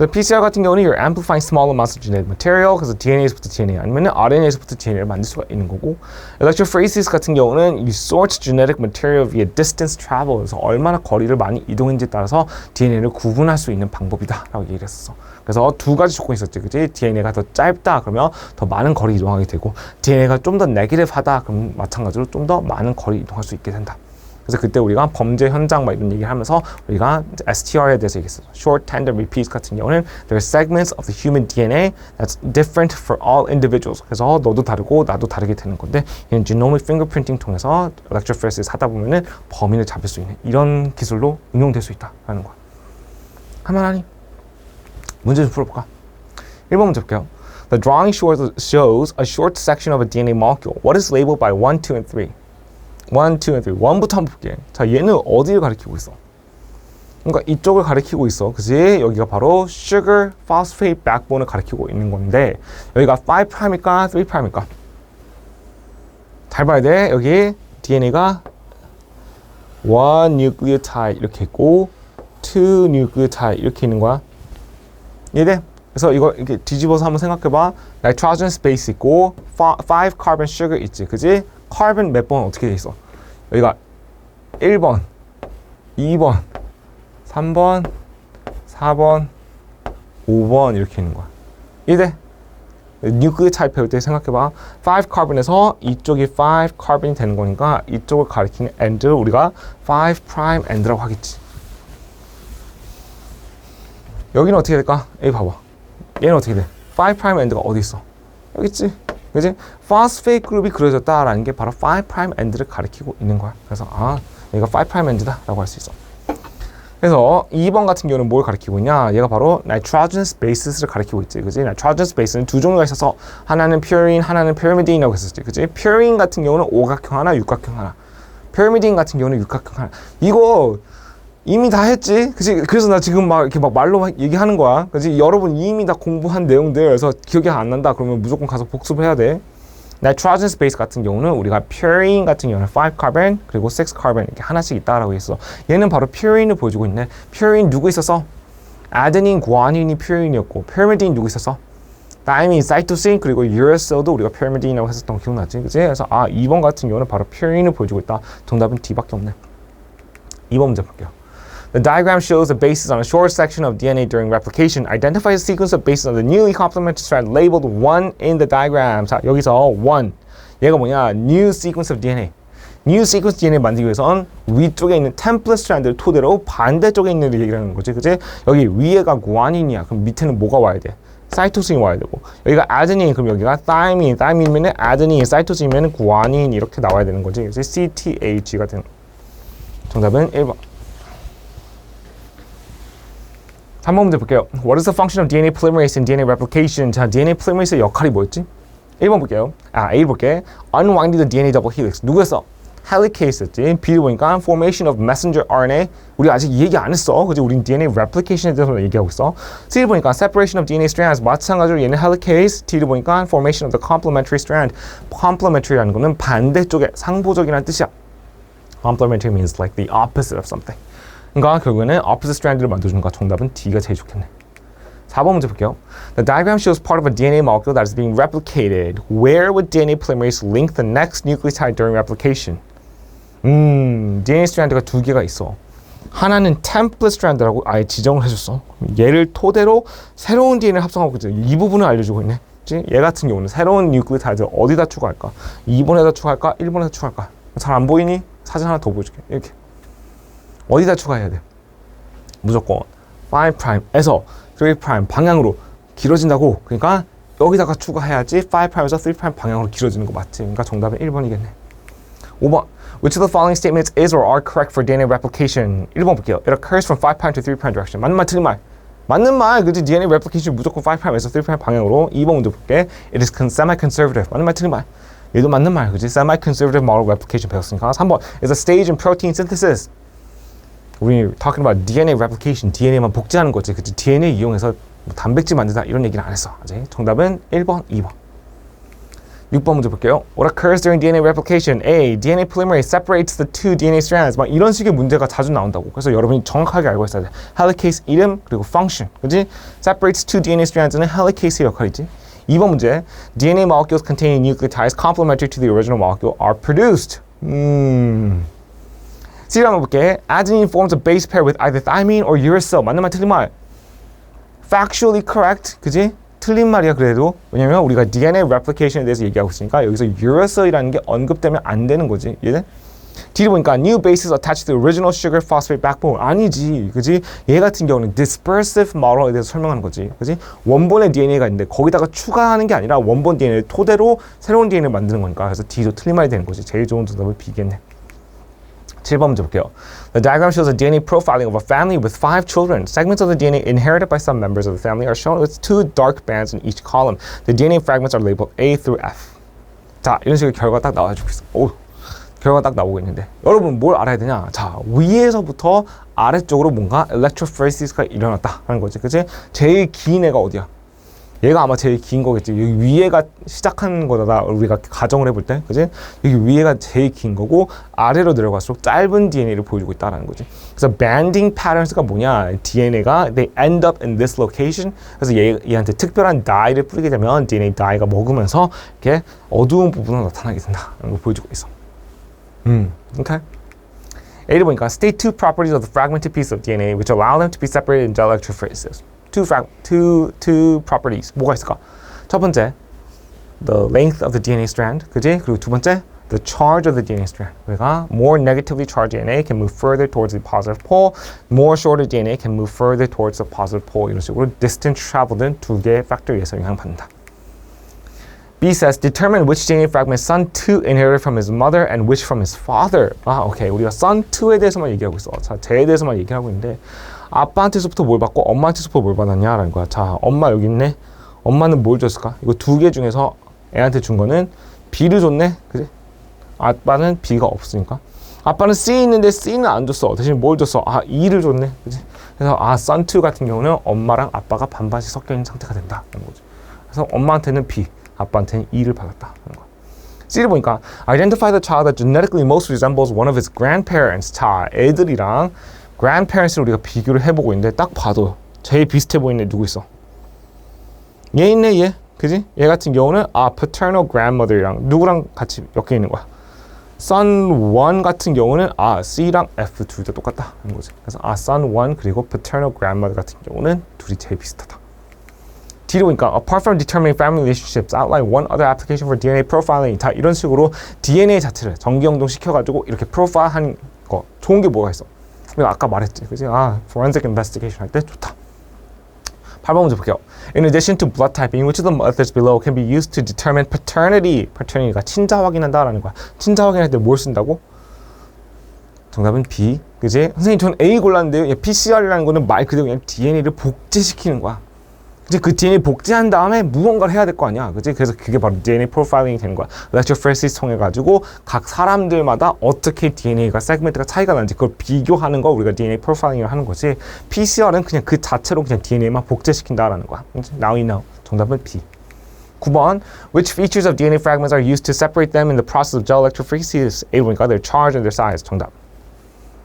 PCR 같은 경우는 you're amplifying small amounts of genetic material. 그래서 DNA에서부터 DNA 아니면 RNA에서부터 DNA를 만들 수가 있는 거고, electrophoresis 같은 경우는 you sort genetic material via distance travel. 그래서 얼마나 거리를 많이 이동했는지에 따라서 DNA를 구분할 수 있는 방법이다라고 얘기를 했었어. 그래서 두 가지 조건이 있었지, 그치? DNA가 더 짧다 그러면 더 많은 거리 이동하게 되고, DNA가 좀 더 네거티브하다 그러면 마찬가지로 좀 더 많은 거리 이동할 수 있게 된다. 그래서 그때 우리가 범죄 현장 막 이런 얘기를 하면서 우리가 STR에 대해서 얘기했어요. Short tandem repeats 같은 경우는 there are segments of the human DNA that's different for all individuals. 그래서 너도 다르고 나도 다르게 되는 건데 이는 genomic fingerprinting 통해서 electrophoresis 하다 보면은 범인을 잡을 수 있는 이런 기술로 응용될 수 있다라는 거야. 할만하니? 문제 좀 풀어볼까? 1번 문제 볼게요. The drawing shows a short section of a DNA molecule. What is labeled by 1, 2, and 3? 1, 2, and 3. 1부터 한번 볼게. 자, 얘는 어디를 가리키고 있어? 그러니까 이쪽을 가리키고 있어. 그지? 여기가 바로 sugar phosphate backbone을 가리키고 있는 건데 여기가 5'일까? 3'일까? 잘 봐야 돼. 여기 DNA가 1 nucleotide 이렇게 있고 2 nucleotide 이렇게 있는 거야. 이해돼? 그래서 이거 이렇게 뒤집어서 한번 생각해봐. nitrogenous base 있고 5 carbon sugar 있지, 그지? carbon 몇 번 어떻게 돼 있어? 여기가 1번, 2번, 3번, 4번, 5번 이렇게 있는 거야. 이해돼? 뉴클리오타이드 배울 때 생각해봐. 5 carbon에서 이쪽이 5 carbon이 되는 거니까 이쪽을 가리키는 end를 우리가 5 prime end라고 하겠지. 여기는 어떻게 될까? 여기 봐봐. 얘는 어떻게 돼? 5 prime end가 어디 있어? 여기 있지. 그지? phosphate 그룹이 그려졌다라는 게 바로 5 prime end를 가리키고 있는 거야. 그래서 얘가 5 prime end다 라고 할 수 있어. 그래서 2번 같은 경우는 뭘 가리키고 있냐? 얘가 바로 nitrogenous bases를 가리키고 있지, 그지? nitrogenous base는 두 종류가 있어서 하나는 purine, 하나는 pyrimidin이라고 했었지, 그지? purine 같은 경우는 오각형 하나, 육각형 하나. pyrimidine 같은 경우는 육각형 하나. 이거 이미 다 했지, 그지? 그래서 나 지금 막 이렇게 막 말로 얘기하는 거야, 그지? 여러분 이미 다 공부한 내용들, 그래서 기억이 안 난다 그러면 무조건 가서 복습해야 돼. nitrogenous base 같은 경우는 우리가 purine 같은 경우는 5 carbon 그리고 6 carbon 이렇게 하나씩 있다라고 했어. 얘는 바로 purine을 보여주고 있네. purine 누구 있었어? adenine, guanine이 purine이었고, pyrimidine 누구 있었어? thymine, cytosine 그리고 uracil도 우리가 pyrimidine이라고 했었던 거 기억나지? 그치? 그래서 2번 같은 경우는 바로 purine을 보여주고 있다. 정답은 D밖에 없네. 2번 문제 볼게요. The diagram shows the bases on a short section of DNA during replication. Identify the sequence of bases on the newly complementary strand labeled 1 in the diagram. 자, 여기서 1. 얘가 뭐냐? New sequence of DNA. New sequence DNA 만들기 위해선 위쪽에 있는 template strand를 토대로 반대쪽에 있는 애를 얘기하는 거지, 그치? 여기 위에가 guanine이야. 그럼 밑에는 뭐가 와야 돼? 사이토신이 와야 되고, 여기가 adenine, 그럼 여기가 thymine, thymine이면 adenine, cytosine이면 guanine 이렇게 나와야 되는 거지. 그래서 CTH가 되는. 정답은 1번. 3번 문제 볼게요. What is the function of DNA polymerase in DNA replication? 자, DNA polymerase의 역할이 뭐였지? 1번 볼게요. A 볼게. Unwinding the DNA double helix. 누구였어? 헬리케이스였지. B를 보니까 formation of messenger RNA. 우리 아직 얘기 안 했어. 그지? 우린 DNA replication에 대해서 얘기하고 있어. C를 보니까 separation of DNA strands. 마찬가지로 얘는 헬리케이스. D를 보니까 formation of the complementary strand. complementary라는 거는 반대쪽에 상보적이라는 뜻이야. complementary means like the opposite of something. 그러니까 결국에는 opposite strand를 만들어주는 거. 정답은 D가 제일 좋겠네. 4번 문제 볼게요. The diagram shows part of a DNA molecule that is being replicated. Where would DNA polymerase link the next nucleotide during replication? DNA strand가 두 개가 있어. 하나는 template strand라고 아예 지정을 해줬어. 얘를 토대로 새로운 DNA를 합성하고 있지. 이 부분을 알려주고 있네. 그치? 얘 같은 경우는 새로운 뉴클리오타이드를 어디다 추가할까? 2번에다 추가할까? 1번에다 추가할까? 잘 안 보이니? 사진 하나 더 보여줄게. 이렇게. 어디다 추가해야 돼? 무조건 5'에서 3' 방향으로 길어진다고. 그러니까 여기다가 추가해야지 5'에서 3' 방향으로 길어지는 거 맞지? 그러니까 정답은 1번이겠네. 5번. Which of the following statements is or are correct for DNA replication? 1번 볼게요. It occurs from 5' to 3' direction. 맞는 말, 틀린 말? 맞는 말, 그지? DNA replication 무조건 5'에서 3' 방향으로. 2번 문제 볼게. It is semi-conservative. 맞는 말, 틀린 말? 얘도 맞는 말, 그지? Semi-conservative model replication 배웠으니까. 3번. Is a stage in protein synthesis. 우리 talking about DNA replication, DNA만 복제하는 거지, 그치? DNA 이용해서 뭐 단백질 만든다 이런 얘기는 안 했어. 아직. 정답은 1번, 2번. 6번 문제 볼게요. What occurs during DNA replication? A. DNA polymerase separates the two DNA strands. 막 이런 식의 문제가 자주 나온다고. 그래서 여러분이 정확하게 알고 있어야 돼. 헬리케이스 이름 그리고 function, 그치? Separates two DNA strands는 헬리케이스의 역할이지. 2번 문제. DNA molecules containing nucleotides complementary to the original molecule are produced. C를 한번 볼게. Adenine forms a base pair with either thymine or uracil. 맞는 말, 틀린 말? Factually correct, 그지? 틀린 말이야 그래도. 왜냐면 우리가 DNA replication에 대해서 얘기하고 있으니까 여기서 uracil이라는 게 언급되면 안 되는 거지. 이해돼? D를 보니까 new bases attached to the original sugar phosphate backbone. 아니지, 그지? 얘 같은 경우는 dispersive model에 대해서 설명하는 거지, 그지? 원본의 DNA가 있는데 거기다가 추가하는 게 아니라 원본 DNA를 토대로 새로운 DNA를 만드는 거니까. 그래서 D도 틀린 말이 되는 거지. 제일 좋은 정답은 B겠네. 7번 문제 볼게요. The diagram shows a DNA profiling of a family with 5 children. Segments of the DNA inherited by some members of the family are shown with 2 dark bands in each column. The DNA fragments are labeled A through F. 자, 이런 식의 결과가 딱 나와주고 있어. 오, 결과가 딱 나오고 있는데 여러분 뭘 알아야 되냐? 자, 위에서부터 아래쪽으로 뭔가 electrophoresis가 일어났다 하는 거지, 그치? 제일 긴 애가 어디야? 얘가 아마 제일 긴 거겠지. 여기 위에가 시작하는 거다. 우리가 가정을 해볼 때, 그지? 여기 위에가 제일 긴 거고 아래로 내려갈수록 짧은 DNA를 보여주고 있다라는 거지. 그래서 banding patterns가 뭐냐? DNA가 they end up in this location. 그래서 얘한테 특별한 dye를 뿌리게 되면 DNA dye가 먹으면서 이렇게 어두운 부분으로 나타나게 된다라는 걸 보여주고 있어. 오케이. A를 보니까 state two properties of the fragmented piece of DNA which allow them to be separated in gel electrophoresis. two properties. 뭐가 있을까? 첫 번째, the length of the DNA strand, 그지? 그리고 두 번째, the charge of the DNA strand. 그러니까 more negatively charged DNA can move further towards the positive pole, more shorter DNA can move further towards the positive pole. 이런 식으로 distance travel은 두 개의 팩터에서 영향받는다. B says, determine which DNA fragment son 2 inherited from his mother and which from his father. 아, 오케이. 우리가 son 2에 대해서만 얘기하고 있어. 자, 쟤에 대해서만 얘기하고 있는데 아빠한테서부터 뭘 받고 엄마한테서부터 뭘 받았냐라는 거야. 자, 엄마 여기 있네. 엄마는 뭘 줬을까? 이거 두 개 중에서 애한테 준 거는 B를 줬네. 그지? 아빠는 B가 없으니까. 아빠는 C 있는데 C는 안 줬어. 대신 뭘 줬어? 아, E를 줬네. 그지? 그래서 son 2 같은 경우는 엄마랑 아빠가 반반씩 섞여 있는 상태가 된다는 거죠. 그래서 엄마한테는 B, 아빠한테는 E를 받았다는 거야. C를 보니까 identify the child that genetically most resembles one of his grandparents. 자, 애들이랑 grandparents를 우리가 비교를 해보고 있는데 딱 봐도 제일 비슷해 보이는 애 누구 있어? 얘 있네, 얘. 그지? 얘 같은 경우는 paternal grandmother이랑 누구랑 같이 엮여 있는 거야? son 1 같은 경우는 C랑 F 둘 다 똑같다는 거지. 그래서 son 1 그리고 paternal grandmother 같은 경우는 둘이 제일 비슷하다. D로 보니까 apart from determining family relationships, outline one other application for DNA profiling. 다 이런 식으로 DNA 자체를 전기영동 시켜가지고 이렇게 프로파일하는 거 좋은 게 뭐가 있어? 내가 아까 말했지, 그지? forensic investigation 할 때 좋다. 8번 문제 볼게요. In addition to blood typing, which of the methods below can be used to determine paternity? paternity가 친자 확인한다라는 거야. 친자 확인할 때 뭘 쓴다고? 정답은 B, 그지? 선생님 전 A 골랐는데요. PCR이라는 거는 말 그대로 그냥 DNA를 복제시키는 거야. 그치? 그 DNA 복제한 다음에 무언가를 해야 될 거 아니야. 그치? 그래서 그게 바로 DNA 프로파일링이 되는 거야. electrophoresis 통해가지고 각 사람들마다 어떻게 DNA가 세그멘트가 차이가 나는지 그걸 비교하는 거 우리가 DNA 프로파일링을 하는 거지. PCR은 그냥 그 자체로 그냥 DNA만 복제시킨다라는 거야. Now you know. 정답은 B. 9번. Which features of DNA fragments are used to separate them in the process of gel electrophoresis? A 보니까 their charge and their size. 정답.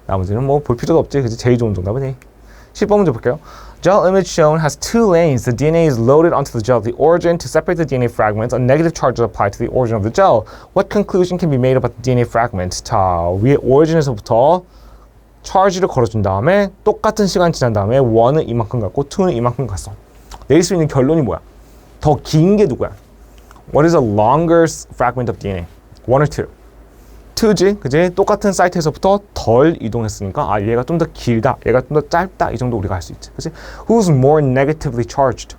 나머지는 뭐 볼 필요도 없지. 그치? 제일 좋은 정답은 A. 10번 문제 볼게요. Gel image shown has two lanes. The DNA is loaded onto the gel at the origin. To separate the DNA fragments, a negative charge is applied to the origin of the gel. What conclusion can be made about the DNA fragment? 자, 위에 origin에서부터 charge를 걸어준 다음에 똑같은 시간 지난 다음에 1은 이만큼 갔고 2는 이만큼 갔어. 내릴 수 있는 결론이 뭐야? 더 긴 게 누구야? What is a longer fragment of DNA? 1 or 2? 2지, 그지? 똑같은 사이트에서부터 덜 이동했으니까 얘가 좀 더 길다, 얘가 좀 더 짧다 이 정도 우리가 할 수 있지, 그지? Who's more negatively charged?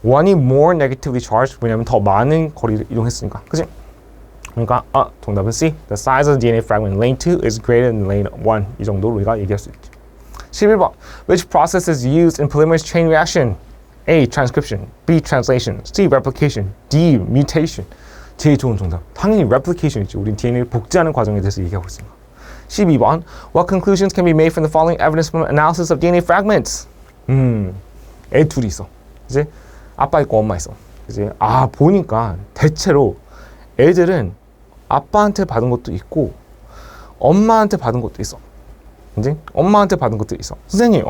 1이 more negatively charged, 왜냐면 더 많은 거리를 이동했으니까, 그지? 그러니까 정답은 C. The size of the DNA fragment in lane 2 is greater than lane 1. 이 정도로 우리가 얘기할 수 있지. 11번. Which process is used in polymerase chain reaction? A. Transcription, B. Translation, C. Replication, D. Mutation. 제일 좋은 정답. 당연히 replication이지. 우린 DNA를 복제하는 과정에 대해서 얘기하고 있으니까. 12번. What conclusions can be made from the following evidence from analysis of DNA fragments? 애 둘이 있어. 이제 아빠 있고 엄마 있어. 이제 보니까 대체로 애들은 아빠한테 받은 것도 있고 엄마한테 받은 것도 있어. 이제 엄마한테 받은 것도 있어. 선생님,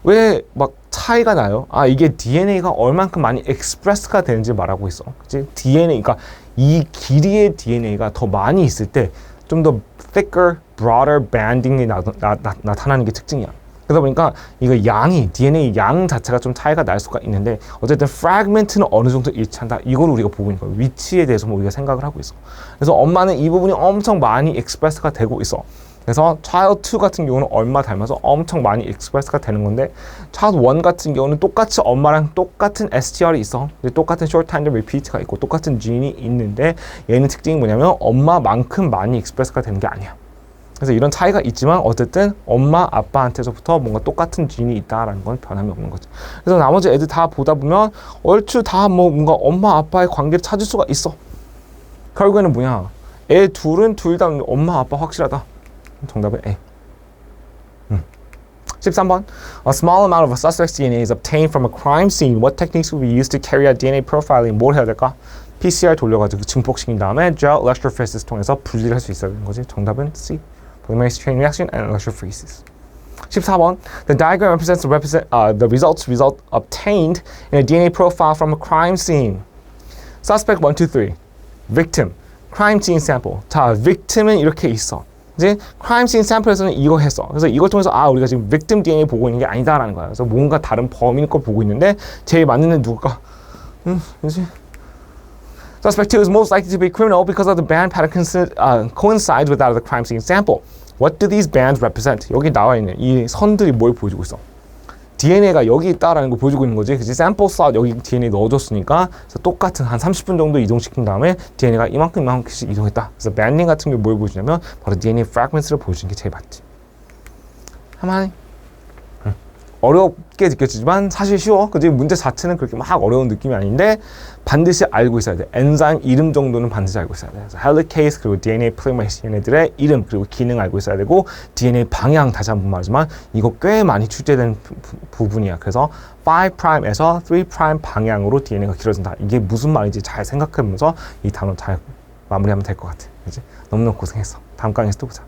왜 막 차이가 나요? 이게 DNA가 얼만큼 많이 express가 되는지 말하고 있어. 그치? DNA, 그러니까 이 길이의 DNA가 더 많이 있을 때 좀 더 thicker, broader banding이 나타나는 게 특징이야. 그러다 보니까 이거 양이, DNA 양 자체가 좀 차이가 날 수가 있는데 어쨌든 fragment는 어느 정도 일치한다. 이걸 우리가 보고 있는 거야. 위치에 대해서 우리가 생각을 하고 있어. 그래서 엄마는 이 부분이 엄청 많이 express가 되고 있어. 그래서 child 2 같은 경우는 얼마 닮아서 엄청 많이 express가 되는 건데 child 1 같은 경우는 똑같이 엄마랑 똑같은 STR이 있어. 똑같은 short tandem repeat가 있고 똑같은 gene이 있는데 얘는 특징이 뭐냐면 엄마만큼 많이 express가 되는 게 아니야. 그래서 이런 차이가 있지만 어쨌든 엄마, 아빠한테서부터 뭔가 똑같은 gene이 있다라는 건 변함이 없는 거지. 그래서 나머지 애들 다 보다 보면 얼추 다 뭔가 엄마, 아빠의 관계를 찾을 수가 있어. 결국에는 뭐냐? 애 둘은 둘 다 엄마, 아빠 확실하다. 정답은 A. 13번. A small amount of a suspect's DNA is obtained from a crime scene. What techniques will be used to carry out DNA profiling? 뭘 해야 될까? PCR 돌려가지고 증폭시킨 다음에 gel electrophoresis 통해서 분리를 할 수 있어야 되는 거지. 정답은 C. Polymerase chain reaction and electrophoresis. 14번. The diagram represents the results obtained in a DNA profile from a crime scene. Suspect 1, 2, 3. Victim. Crime scene sample. 자, victim은 이렇게 있어. 이제 crime scene sample에서는 이거 했어. 그래서 이걸 통해서 우리가 지금 victim DNA 보고 있는 게 아니다라는 거야. 그래서 뭔가 다른 범인 걸 보고 있는데 제일 맞는 애는 누굴까? 그렇지? Suspect 2 is most likely to be criminal because of the band pattern coincides with that of the crime scene sample. What do these bands represent? 여기 나와 있는 이 선들이 뭘 보여주고 있어? DNA가 여기 있다라는 걸 보여주고 있는 거지. 그치? 샘플 슬롯 여기 DNA 넣어줬으니까 그래서 똑같은 한 30분 정도 이동시킨 다음에 DNA가 이만큼씩 이동했다. 그래서 밴딩 같은 게 뭘 보여주냐면 바로 DNA 프래그먼트를 보여주는 게 제일 맞지. 한마디. 어렵게 느껴지지만 사실 쉬워. 그치? 문제 자체는 그렇게 막 어려운 느낌이 아닌데 반드시 알고 있어야 돼. 엔자임 이름 정도는 반드시 알고 있어야 돼. 그래서 헬리케이스 그리고 DNA 폴리메리스 얘네들의 이름 그리고 기능 알고 있어야 되고 DNA 방향 다시 한번 말하지만 이거 꽤 많이 출제된 부분이야. 그래서 5'에서 3' 방향으로 DNA가 길어진다. 이게 무슨 말인지 잘 생각해보면서 이 단어 잘 마무리하면 될 것 같아. 그치? 너무너무 고생했어. 다음 강의에서 또 보자.